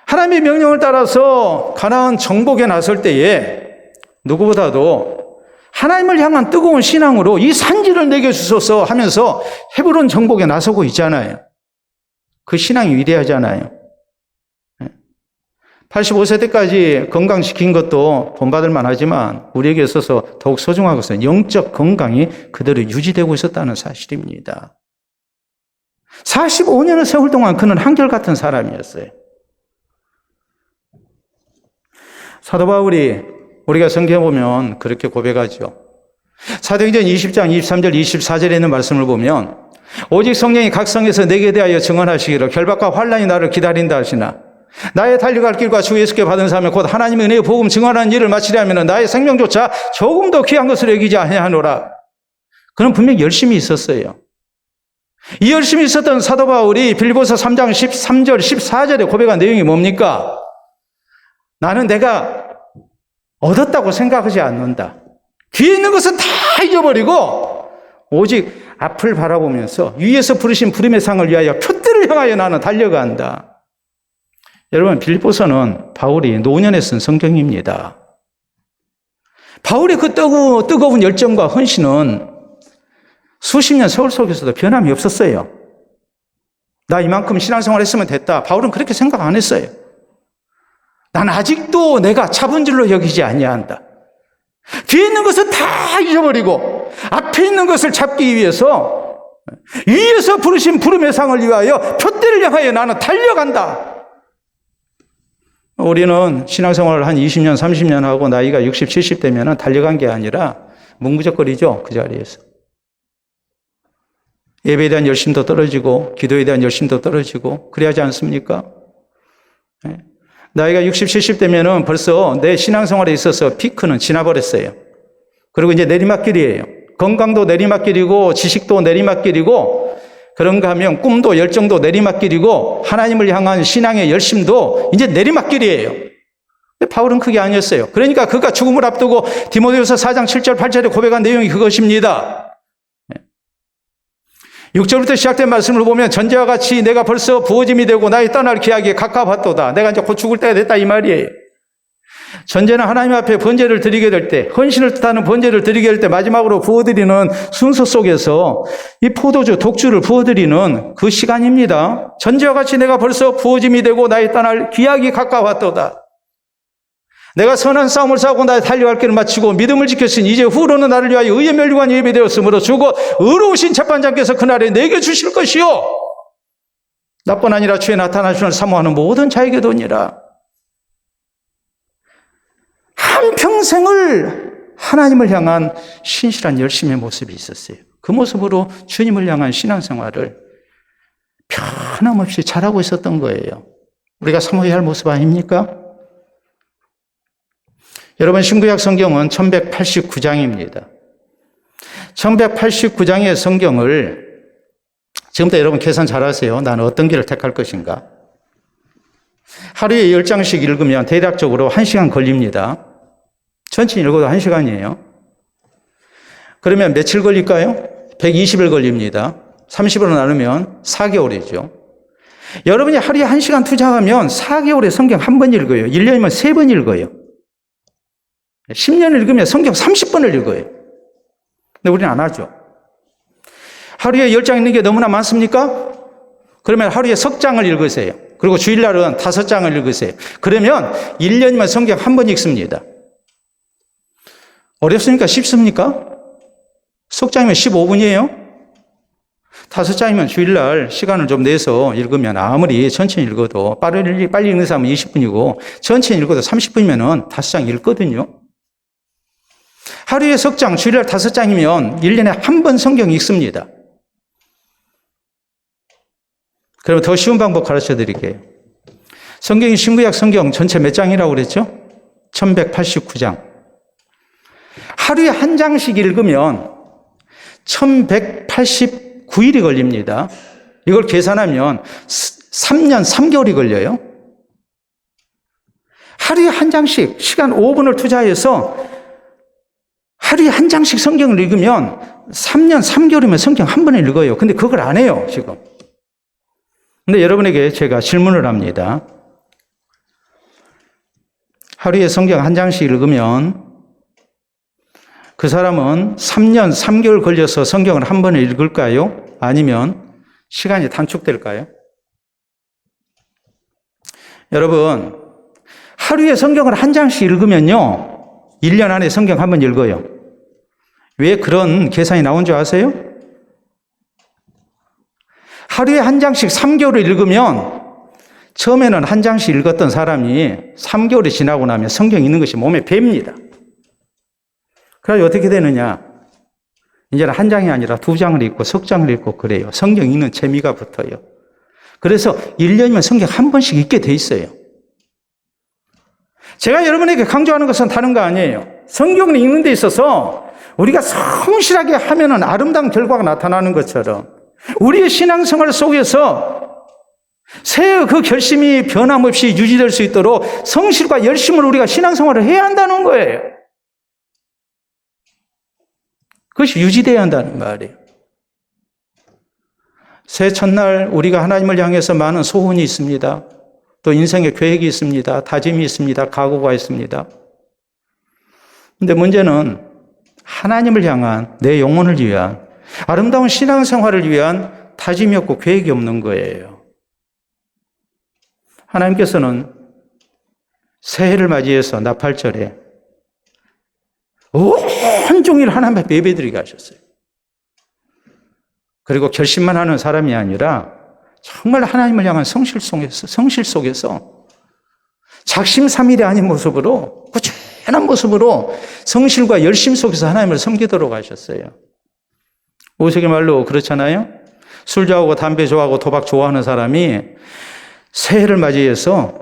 하나님의 명령을 따라서 가나안 정복에 나설 때에 누구보다도 하나님을 향한 뜨거운 신앙으로 이 산지를 내게 주소서 하면서 헤브론 정복에 나서고 있잖아요. 그 신앙이 위대하잖아요. 85세 때까지 건강시킨 것도 본받을 만하지만 우리에게 있어서 더욱 소중한 것은 영적 건강이 그대로 유지되고 있었다는 사실입니다. 45년의 세월 동안 그는 한결같은 사람이었어요. 사도 바울이 우리가 성경에 보면 그렇게 고백하죠. 사도행전 20장 23절 24절에 있는 말씀을 보면 오직 성령이 각 성에서 내게 대하여 증언하시기를 결박과 환난이 나를 기다린다 하시나 나의 달려갈 길과 주 예수께 받은 사명 곧 하나님의 은혜의 복음 증언하는 일을 마치려 하면 나의 생명조차 조금 더 귀한 것으로 여기지 아니하노라. 그는 분명히 열심히 있었어요. 이 열심히 있었던 사도 바울이 빌립보서 3장 13절 14절에 고백한 내용이 뭡니까? 나는 내가 얻었다고 생각하지 않는다. 뒤에 있는 것은 다 잊어버리고 오직 앞을 바라보면서 위에서 부르신 부름의 상을 위하여 표대를 향하여 나는 달려간다. 여러분, 빌립보서는 바울이 노년에 쓴 성경입니다. 바울의 그 뜨거운 열정과 헌신은 수십 년 세월 속에서도 변함이 없었어요. 나 이만큼 신앙생활 했으면 됐다. 바울은 그렇게 생각 안 했어요. 난 아직도 내가 차분질로 여기지 아니한다. 뒤에 있는 것은 다 잊어버리고 앞에 있는 것을 잡기 위해서 위에서 부르신 부름의 상을 위하여 표대를 향하여 나는 달려간다. 우리는 신앙생활을 한 20년, 30년 하고 나이가 60, 70 되면 달려간 게 아니라 뭉구적거리죠. 그 자리에서. 예배에 대한 열심도 떨어지고 기도에 대한 열심도 떨어지고 그래야지 않습니까? 나이가 60, 70 되면은 벌써 내 신앙생활에 있어서 피크는 지나버렸어요. 그리고 이제 내리막길이에요. 건강도 내리막길이고 지식도 내리막길이고 그런가 하면 꿈도 열정도 내리막길이고 하나님을 향한 신앙의 열심도 이제 내리막길이에요. 근데 바울은 그게 아니었어요. 그러니까 그가 죽음을 앞두고 디모데후서 4장 7절 8절에 고백한 내용이 그것입니다. 6절부터 시작된 말씀을 보면 전제와 같이 내가 벌써 부어짐이 되고 나의 떠날 기약이 가까웠도다. 내가 이제 곧 죽을 때가 됐다 이 말이에요. 전제는 하나님 앞에 번제를 드리게 될 때, 헌신을 뜻하는 번제를 드리게 될 때 마지막으로 부어드리는 순서 속에서 이 포도주, 독주를 부어드리는 그 시간입니다. 전제와 같이 내가 벌써 부어짐이 되고 나의 떠날 기약이 가까웠도다. 내가 선한 싸움을 싸우고 나의 달려갈 길을 마치고 믿음을 지켰으니 이제 후로는 나를 위하여 의의 멸류관이 예비되었으므로 주고 의로우신 재판장께서 그날에 내게 주실 것이요 나뿐 아니라 주의 나타나심을 사모하는 모든 자에게도니라. 한평생을 하나님을 향한 신실한 열심의 모습이 있었어요. 그 모습으로 주님을 향한 신앙생활을 변함없이 잘하고 있었던 거예요. 우리가 사모해야 할 모습 아닙니까? 여러분, 신구약 성경은 1189장입니다. 1189장의 성경을 지금부터 여러분 계산 잘하세요. 나는 어떤 길을 택할 것인가? 하루에 10장씩 읽으면 대략적으로 1시간 걸립니다. 천천히 읽어도 1시간이에요. 그러면 며칠 걸릴까요? 120일 걸립니다. 30으로 나누면 4개월이죠. 여러분이 하루에 1시간 투자하면 4개월에 성경 한 번 읽어요. 1년이면 3번 읽어요. 10년 읽으면 성경 30번을 읽어요. 근데 우리는 안 하죠. 하루에 10장 읽는 게 너무나 많습니까? 그러면 하루에 석 장을 읽으세요. 그리고 주일날은 5장을 읽으세요. 그러면 1년이면 성경 한 번 읽습니다. 어렵습니까? 쉽습니까? 속장이면 15분이에요. 5장이면 주일날 시간을 좀 내서 읽으면 아무리 천천히 읽어도 빨리 읽는 사람은 20분이고 천천히 읽어도 30분이면 5장 읽거든요. 하루에 석 장, 주일날 5장이면 1년에 한 번 성경 읽습니다. 그러면 더 쉬운 방법 가르쳐 드릴게요. 성경이 신구약 성경 전체 몇 장이라고 그랬죠? 1189장. 하루에 한 장씩 읽으면 1189일이 걸립니다. 이걸 계산하면 3년 3개월이 걸려요. 하루에 한 장씩 시간 5분을 투자해서 하루에 한 장씩 성경을 읽으면 3년 3개월이면 성경 한 번에 읽어요. 근데 그걸 안 해요, 지금. 근데 여러분에게 제가 질문을 합니다. 하루에 성경 한 장씩 읽으면 그 사람은 3년 3개월 걸려서 성경을 한 번에 읽을까요? 아니면 시간이 단축될까요? 여러분, 하루에 성경을 한 장씩 읽으면요, 1년 안에 성경 한 번 읽어요. 왜 그런 계산이 나온 줄 아세요? 하루에 한 장씩 3개월을 읽으면 처음에는 한 장씩 읽었던 사람이 3개월이 지나고 나면 성경 읽는 것이 몸에 뱄니다. 그래서 어떻게 되느냐? 이제는 한 장이 아니라 2장을 읽고 석 장을 읽고 그래요. 성경 읽는 재미가 붙어요. 그래서 1년이면 성경 한 번씩 읽게 돼 있어요. 제가 여러분에게 강조하는 것은 다른 거 아니에요. 성경을 읽는 데 있어서 우리가 성실하게 하면은 아름다운 결과가 나타나는 것처럼 우리의 신앙생활 속에서 새해 그 결심이 변함없이 유지될 수 있도록 성실과 열심으로 우리가 신앙생활을 해야 한다는 거예요. 그것이 유지되어야 한다는 말이에요. 새해 첫날 우리가 하나님을 향해서 많은 소원이 있습니다. 또 인생의 계획이 있습니다. 다짐이 있습니다. 각오가 있습니다. 근데 문제는 하나님을 향한 내 영혼을 위한 아름다운 신앙생활을 위한 다짐이 없고 계획이 없는 거예요. 하나님께서는 새해를 맞이해서 나팔절에 온종일 하나님 앞에 예배드리게 하셨어요. 그리고 결심만 하는 사람이 아니라 정말 하나님을 향한 성실 속에서 작심삼일이 아닌 모습으로 꾸준한 모습으로 성실과 열심 속에서 하나님을 섬기도록 하셨어요. 우스갯 말로 그렇잖아요. 술 좋아하고 담배 좋아하고 도박 좋아하는 사람이 새해를 맞이해서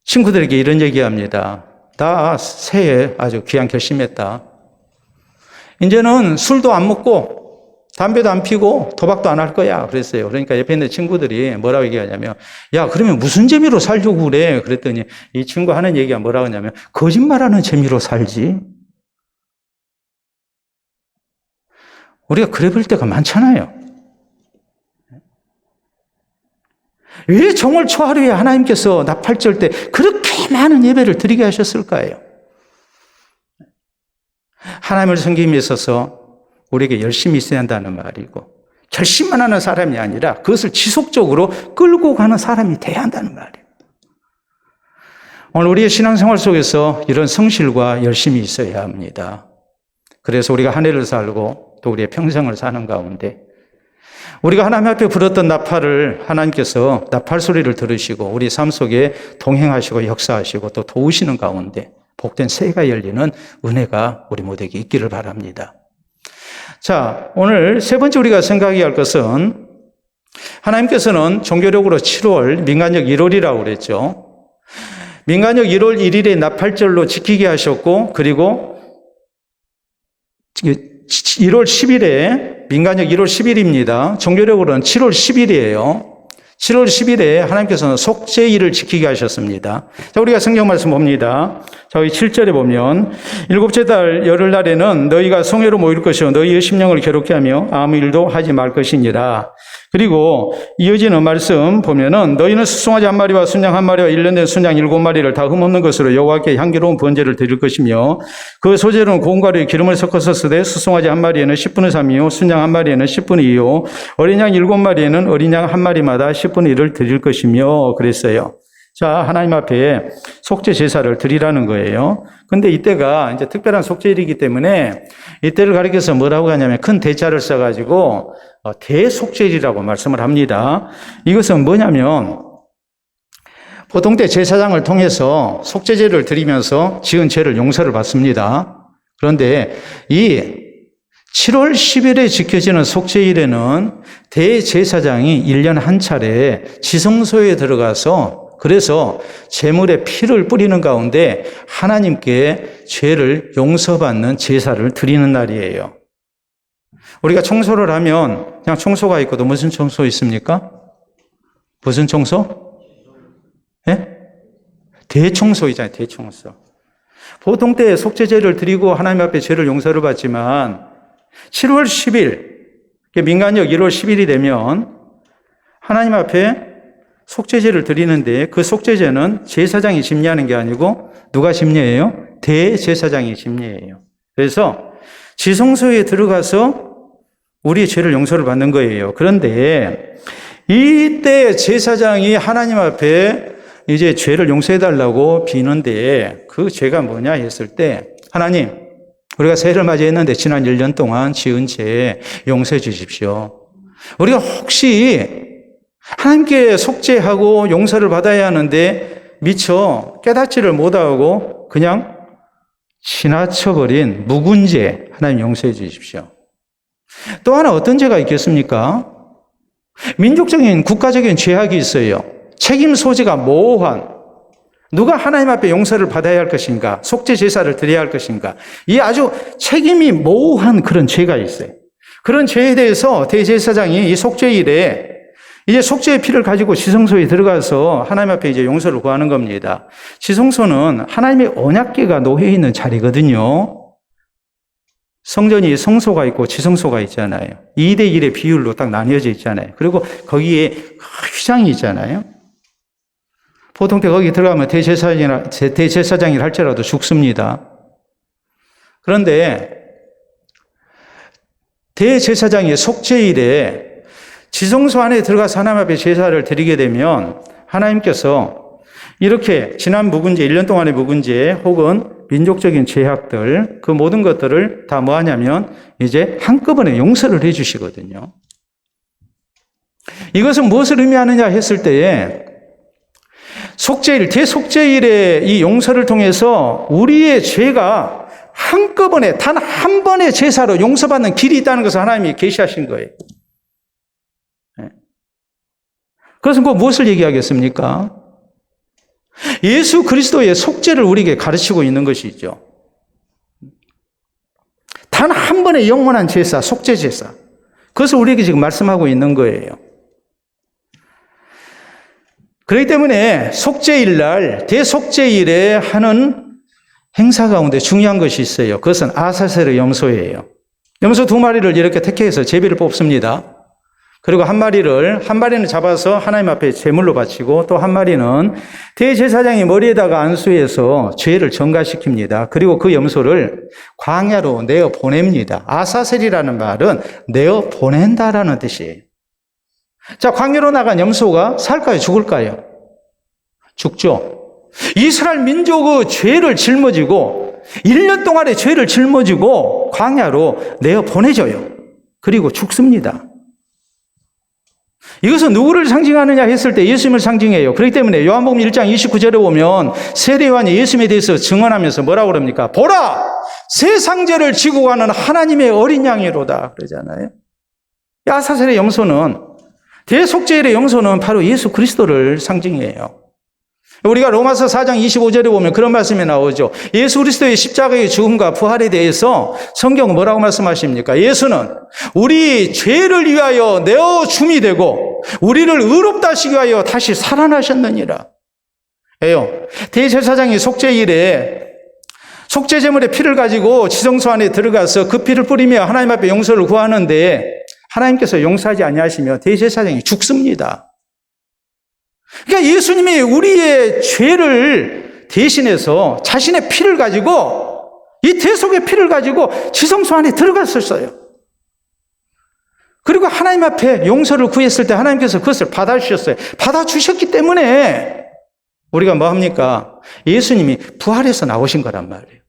친구들에게 이런 얘기합니다. 나 새해 아주 귀한 결심했다. 이제는 술도 안 먹고 담배도 안 피고 도박도 안 할 거야. 그랬어요. 그러니까 옆에 있는 친구들이 뭐라고 얘기하냐면, 야, 그러면 무슨 재미로 살려고 그래? 그랬더니 이 친구 하는 얘기가 뭐라고 하냐면, 거짓말하는 재미로 살지. 우리가 그래 볼 때가 많잖아요. 왜 정월 초하루에 하나님께서 나팔절 때 그렇게 많은 예배를 드리게 하셨을까요? 하나님을 섬김에 있어서 우리에게 열심히 있어야 한다는 말이고, 결심만 하는 사람이 아니라 그것을 지속적으로 끌고 가는 사람이 돼야 한다는 말이에요. 오늘 우리의 신앙생활 속에서 이런 성실과 열심이 있어야 합니다. 그래서 우리가 한 해를 살고 또 우리의 평생을 사는 가운데 우리가 하나님 앞에 불었던 나팔을 하나님께서 나팔 소리를 들으시고 우리 삶 속에 동행하시고 역사하시고 또 도우시는 가운데 복된 새해가 열리는 은혜가 우리 모두에게 있기를 바랍니다. 자, 오늘 세 번째 우리가 생각해야 할 것은 하나님께서는 종교력으로 7월, 민간력 1월이라고 그랬죠. 민간력 1월 1일에 나팔절로 지키게 하셨고, 그리고 1월 10일에, 민간력 1월 10일입니다. 종교력으로는 7월 10일이에요. 7월 10일에 하나님께서는 속죄일을 지키게 하셨습니다. 자, 우리가 성경 말씀 봅니다. 자, 여기 7절에 보면, 일곱째 달 열흘날에는 너희가 성회로 모일 것이요 너희의 심령을 괴롭게 하며 아무 일도 하지 말 것이니라. 그리고 이어지는 말씀 보면은 너희는 수송아지 한 마리와 순양 한 마리와 1년 된 순양 7마리를 다 흠없는 것으로 여호와께 향기로운 번제를 드릴 것이며 그 소재로는 고운 가루에 기름을 섞어서 쓰되 수송아지 한 마리에는 10분의 3이요 순양 한 마리에는 10분의 2요 어린 양 7마리에는 어린 양 한 마리마다 10분의 1을 드릴 것이며 그랬어요. 자, 하나님 앞에 속죄 제사를 드리라는 거예요. 근데 이때가 이제 특별한 속죄일이기 때문에 이때를 가리켜서 뭐라고 하냐면 큰 대자를 써가지고 대속죄일이라고 말씀을 합니다. 이것은 뭐냐면 보통 때 제사장을 통해서 속죄제를 드리면서 지은 죄를 용서를 받습니다. 그런데 이 7월 10일에 지켜지는 속죄일에는 대제사장이 1년 한 차례 지성소에 들어가서 그래서 제물의 피를 뿌리는 가운데 하나님께 죄를 용서받는 제사를 드리는 날이에요. 우리가 청소를 하면 그냥 청소가 있고도 무슨 청소 있습니까? 무슨 청소? 예? 대청소 있잖아요. 대청소. 보통 때 속죄제를 드리고 하나님 앞에 죄를 용서를 받지만 7월 10일, 민간력 1월 10일이 되면 하나님 앞에 속죄제를 드리는데 그 속죄제는 제사장이 심리하는 게 아니고 누가 심리해요? 대제사장이 심리해요. 그래서 지성소에 들어가서 우리의 죄를 용서를 받는 거예요. 그런데 이때 제사장이 하나님 앞에 이제 죄를 용서해달라고 비는데 그 죄가 뭐냐 했을 때 하나님, 우리가 새해를 맞이했는데 지난 1년 동안 지은 죄 용서해 주십시오. 우리가 혹시 하나님께 속죄하고 용서를 받아야 하는데 미처 깨닫지를 못하고 그냥 지나쳐버린 묵은 죄 하나님 용서해 주십시오. 또 하나 어떤 죄가 있겠습니까? 민족적인 국가적인 죄악이 있어요. 책임 소재가 모호한 누가 하나님 앞에 용서를 받아야 할 것인가, 속죄 제사를 드려야 할 것인가, 이 아주 책임이 모호한 그런 죄가 있어요. 그런 죄에 대해서 대제사장이 이 속죄일에 이제 속죄의 피를 가지고 지성소에 들어가서 하나님 앞에 이제 용서를 구하는 겁니다. 지성소는 하나님의 언약궤가 놓여 있는 자리거든요. 성전이 성소가 있고 지성소가 있잖아요. 2대 1의 비율로 딱 나뉘어져 있잖아요. 그리고 거기에 휘장이 있잖아요. 보통 때 거기 들어가면 대제사장이라 할지라도 죽습니다. 그런데 대제사장의 속죄일에 지성소 안에 들어가서 하나님 앞에 제사를 드리게 되면 하나님께서 이렇게 지난 묵은죄, 1년 동안의 묵은죄 혹은 민족적인 죄악들 그 모든 것들을 다 뭐하냐면 이제 한꺼번에 용서를 해 주시거든요. 이것은 무엇을 의미하느냐 했을 때에 속죄일, 대속죄일의 이 용서를 통해서 우리의 죄가 한꺼번에 단 한 번의 제사로 용서받는 길이 있다는 것을 하나님이 계시하신 거예요. 그것은 꼭 무엇을 얘기하겠습니까? 예수 그리스도의 속죄를 우리에게 가르치고 있는 것이죠. 단 한 번의 영원한 제사, 속죄 제사. 그것을 우리에게 지금 말씀하고 있는 거예요. 그렇기 때문에 속죄일 날, 대속죄일에 하는 행사 가운데 중요한 것이 있어요. 그것은 아사셀의 염소예요. 염소 2마리를 이렇게 택해서 제비를 뽑습니다. 그리고 한 마리는 잡아서 하나님 앞에 제물로 바치고 또 한 마리는 대제사장이 머리에다가 안수해서 죄를 전가시킵니다. 그리고 그 염소를 광야로 내어 보냅니다. 아사셀이라는 말은 내어 보낸다라는 뜻이에요. 자, 광야로 나간 염소가 살까요? 죽을까요? 죽죠. 이스라엘 민족의 죄를 짊어지고 1년 동안의 죄를 짊어지고 광야로 내어 보내져요. 그리고 죽습니다. 이것은 누구를 상징하느냐 했을 때 예수님을 상징해요. 그렇기 때문에 요한복음 1장 29절에 보면 세례 요한이 예수님에 대해서 증언하면서 뭐라고 그럽니까? 보라! 세상 죄를 지고 가는 하나님의 어린 양이로다 그러잖아요. 아사셀의 염소는 대속죄일의 염소는 바로 예수 그리스도를 상징해요. 우리가 로마서 4장 25절에 보면 그런 말씀이 나오죠. 예수 그리스도의 십자가의 죽음과 부활에 대해서 성경은 뭐라고 말씀하십니까? 예수는 우리 죄를 위하여 내어 줌이 되고 우리를 의롭다 하시기 위하여 다시 살아나셨느니라. 예요. 대제사장이 속죄일에 속죄제물의 피를 가지고 지성소 안에 들어가서 그 피를 뿌리며 하나님 앞에 용서를 구하는데 하나님께서 용서하지 아니하시며 대제사장이 죽습니다. 그러니까 예수님이 우리의 죄를 대신해서 자신의 피를 가지고 이 대속의 피를 가지고 지성소 안에 들어갔었어요. 그리고 하나님 앞에 용서를 구했을 때 하나님께서 그것을 받아주셨어요. 받아주셨기 때문에 우리가 뭐 합니까? 예수님이 부활해서 나오신 거란 말이에요.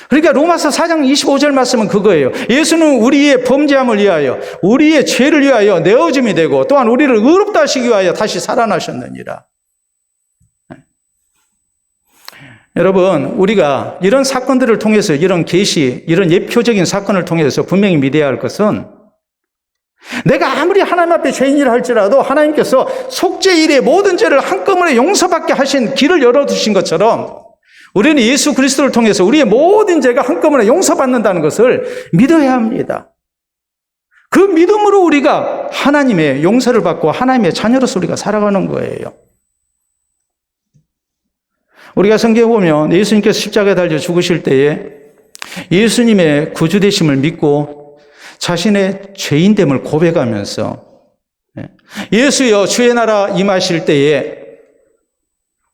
그러니까 로마서 4장 25절 말씀은 그거예요. 예수는 우리의 범죄함을 위하여, 우리의 죄를 위하여 내어짐이 되고 또한 우리를 의롭다 하시기 위하여 다시 살아나셨느니라. 여러분, 우리가 이런 사건들을 통해서, 이런 계시, 이런 예표적인 사건을 통해서 분명히 믿어야 할 것은, 내가 아무리 하나님 앞에 죄인이라 할지라도 하나님께서 속죄 일의 모든 죄를 한꺼번에 용서받게 하신 길을 열어두신 것처럼 우리는 예수 그리스도를 통해서 우리의 모든 죄가 한꺼번에 용서받는다는 것을 믿어야 합니다. 그 믿음으로 우리가 하나님의 용서를 받고 하나님의 자녀로서 우리가 살아가는 거예요. 우리가 성경에 보면 예수님께서 십자가에 달려 죽으실 때에 예수님의 구주되심을 믿고 자신의 죄인됨을 고백하면서 예수여 주의 나라 임하실 때에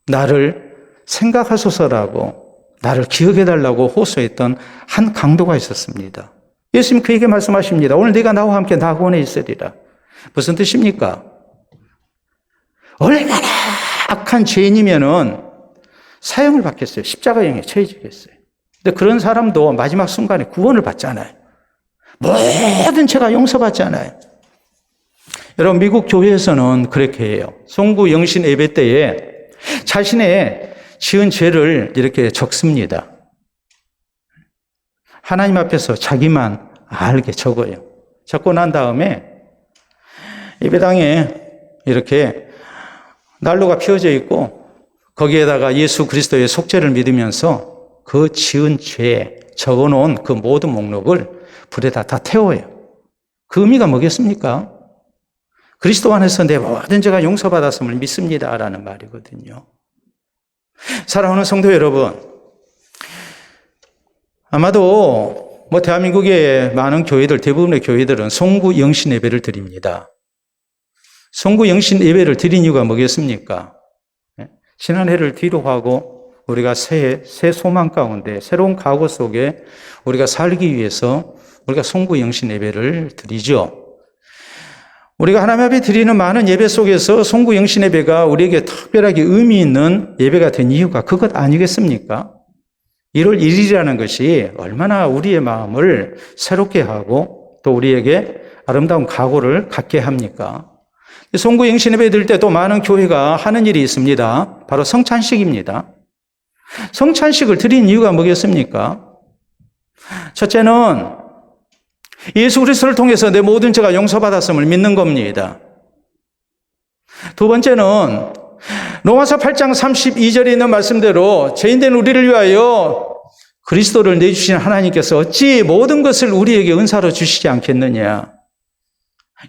나를 생각하소서라고, 나를 기억해달라고 호소했던 한 강도가 있었습니다. 예수님 그에게 말씀하십니다. 오늘 네가 나와 함께 낙원에 있으리라. 무슨 뜻입니까? 얼마나 악한 죄인이면은 사형을 받겠어요. 십자가형에 처해지겠어요. 근데 그런 사람도 마지막 순간에 구원을 받잖아요. 모든 죄가 용서받잖아요. 여러분, 미국 교회에서는 그렇게 해요. 송구 영신 예배 때에 자신의 지은 죄를 이렇게 적습니다. 하나님 앞에서 자기만 알게 적어요. 적고 난 다음에 예배당에 이렇게 난로가 피워져 있고 거기에다가 예수 그리스도의 속죄를 믿으면서 그 지은 죄 적어놓은 그 모든 목록을 불에다 다 태워요. 그 의미가 뭐겠습니까? 그리스도 안에서 내 모든 죄가 용서받았음을 믿습니다라는 말이거든요. 사랑하는 성도 여러분, 아마도 대한민국의 많은 교회들, 대부분의 교회들은 송구 영신 예배를 드립니다. 송구 영신 예배를 드린 이유가 뭐겠습니까? 지난 해를 뒤로 하고 우리가 새 소망 가운데 새로운 각오 속에 우리가 살기 위해서 우리가 송구 영신 예배를 드리죠. 우리가 하나님 앞에 드리는 많은 예배 속에서 송구 영신 예배가 우리에게 특별하게 의미 있는 예배가 된 이유가 그것 아니겠습니까? 1월 1일이라는 것이 얼마나 우리의 마음을 새롭게 하고 또 우리에게 아름다운 각오를 갖게 합니까? 송구 영신 예배 드릴 때 또 많은 교회가 하는 일이 있습니다. 바로 성찬식입니다. 성찬식을 드린 이유가 뭐겠습니까? 첫째는 예수 그리스도를 통해서 내 모든 죄가 용서받았음을 믿는 겁니다. 두 번째는 로마서 8장 32절에 있는 말씀대로 죄인된 우리를 위하여 그리스도를 내주신 하나님께서 어찌 모든 것을 우리에게 은사로 주시지 않겠느냐.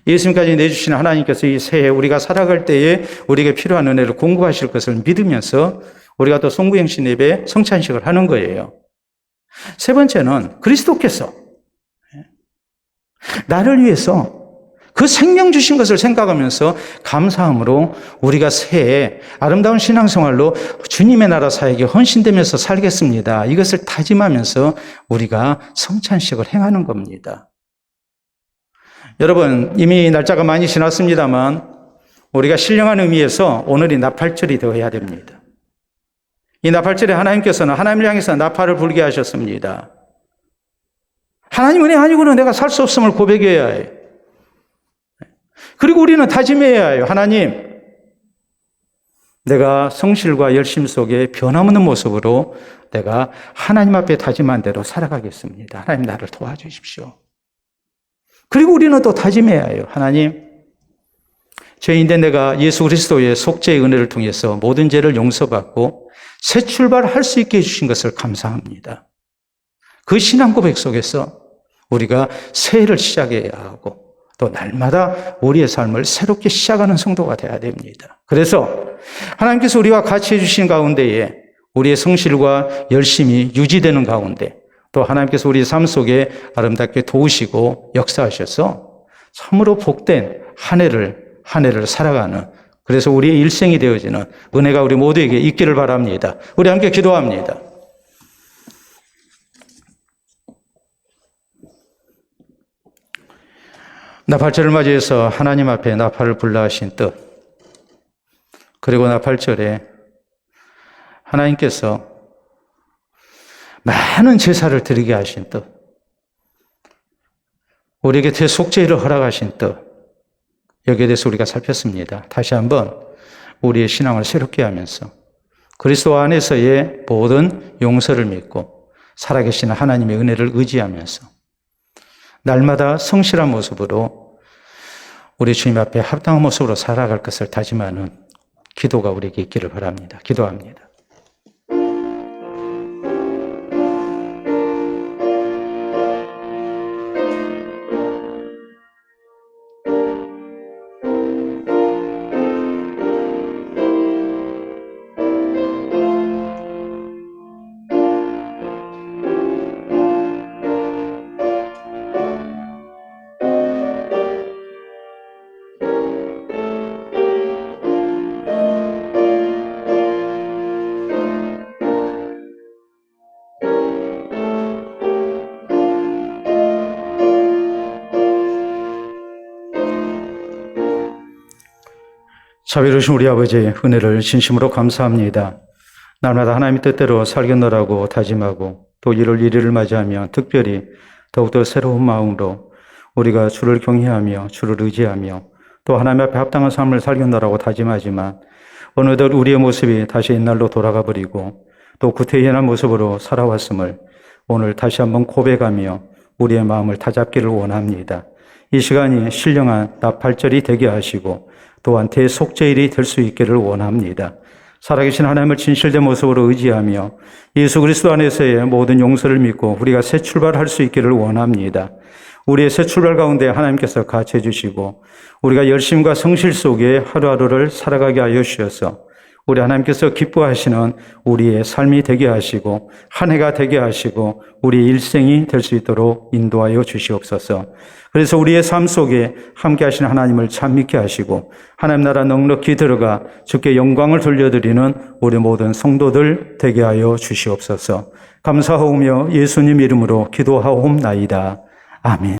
예수님까지 내주신 하나님께서 이 새해 우리가 살아갈 때에 우리에게 필요한 은혜를 공급하실 것을 믿으면서 우리가 또 송구영신 예배 성찬식을 하는 거예요. 세 번째는 그리스도께서 나를 위해서 그 생명 주신 것을 생각하면서 감사함으로 우리가 새해 아름다운 신앙생활로 주님의 나라 사역에 헌신되면서 살겠습니다. 이것을 다짐하면서 우리가 성찬식을 행하는 겁니다. 여러분, 이미 날짜가 많이 지났습니다만 우리가 신령한 의미에서 오늘이 나팔절이 되어야 됩니다. 이 나팔절에 하나님께서는 하나님을 향해서 나팔을 불게 하셨습니다. 하나님 은혜 아니고는 내가 살 수 없음을 고백해야 해요. 그리고 우리는 다짐해야 해요. 하나님, 내가 성실과 열심 속에 변함없는 모습으로 내가 하나님 앞에 다짐한 대로 살아가겠습니다. 하나님 나를 도와주십시오. 그리고 우리는 또 다짐해야 해요. 하나님, 죄인된 내가 예수 그리스도의 속죄의 은혜를 통해서 모든 죄를 용서받고 새 출발할 수 있게 해주신 것을 감사합니다. 그 신앙 고백 속에서 우리가 새해를 시작해야 하고 또 날마다 우리의 삶을 새롭게 시작하는 성도가 되어야 됩니다. 그래서 하나님께서 우리와 같이 해주신 가운데에 우리의 성실과 열심이 유지되는 가운데 또 하나님께서 우리의 삶 속에 아름답게 도우시고 역사하셔서 참으로 복된 한 해를 살아가는, 그래서 우리의 일생이 되어지는 은혜가 우리 모두에게 있기를 바랍니다. 우리 함께 기도합니다. 나팔절을 맞이해서 하나님 앞에 나팔을 불라 하신 뜻, 그리고 나팔절에 하나님께서 많은 제사를 드리게 하신 뜻, 우리에게 대속죄를 허락하신 뜻, 여기에 대해서 우리가 살폈습니다. 다시 한번 우리의 신앙을 새롭게 하면서 그리스도 안에서의 모든 용서를 믿고 살아계신 하나님의 은혜를 의지하면서 날마다 성실한 모습으로 우리 주님 앞에 합당한 모습으로 살아갈 것을 다짐하는 기도가 우리에게 있기를 바랍니다. 기도합니다. 자비로우신 우리 아버지의 은혜를 진심으로 감사합니다. 날마다 하나님의 뜻대로 살겠노라고 다짐하고 또 1월 1일을 맞이하며 특별히 더욱더 새로운 마음으로 우리가 주를 경외하며 주를 의지하며 또 하나님 앞에 합당한 삶을 살겠노라고 다짐하지만 어느덧 우리의 모습이 다시 옛날로 돌아가 버리고 또 구태연한 모습으로 살아왔음을 오늘 다시 한번 고백하며 우리의 마음을 다잡기를 원합니다. 이 시간이 신령한 나팔절이 되게 하시고 또한 대속죄일이 될 수 있기를 원합니다. 살아계신 하나님을 진실된 모습으로 의지하며 예수 그리스도 안에서의 모든 용서를 믿고 우리가 새 출발할 수 있기를 원합니다. 우리의 새 출발 가운데 하나님께서 같이 해주시고 우리가 열심과 성실 속에 하루하루를 살아가게 하여 주셔서 우리 하나님께서 기뻐하시는 우리의 삶이 되게 하시고 한 해가 되게 하시고 우리의 일생이 될 수 있도록 인도하여 주시옵소서. 그래서 우리의 삶 속에 함께 하시는 하나님을 참 믿게 하시고 하나님 나라 넉넉히 들어가 주께 영광을 돌려드리는 우리 모든 성도들 되게 하여 주시옵소서. 감사하오며 예수님 이름으로 기도하옵나이다. 아멘.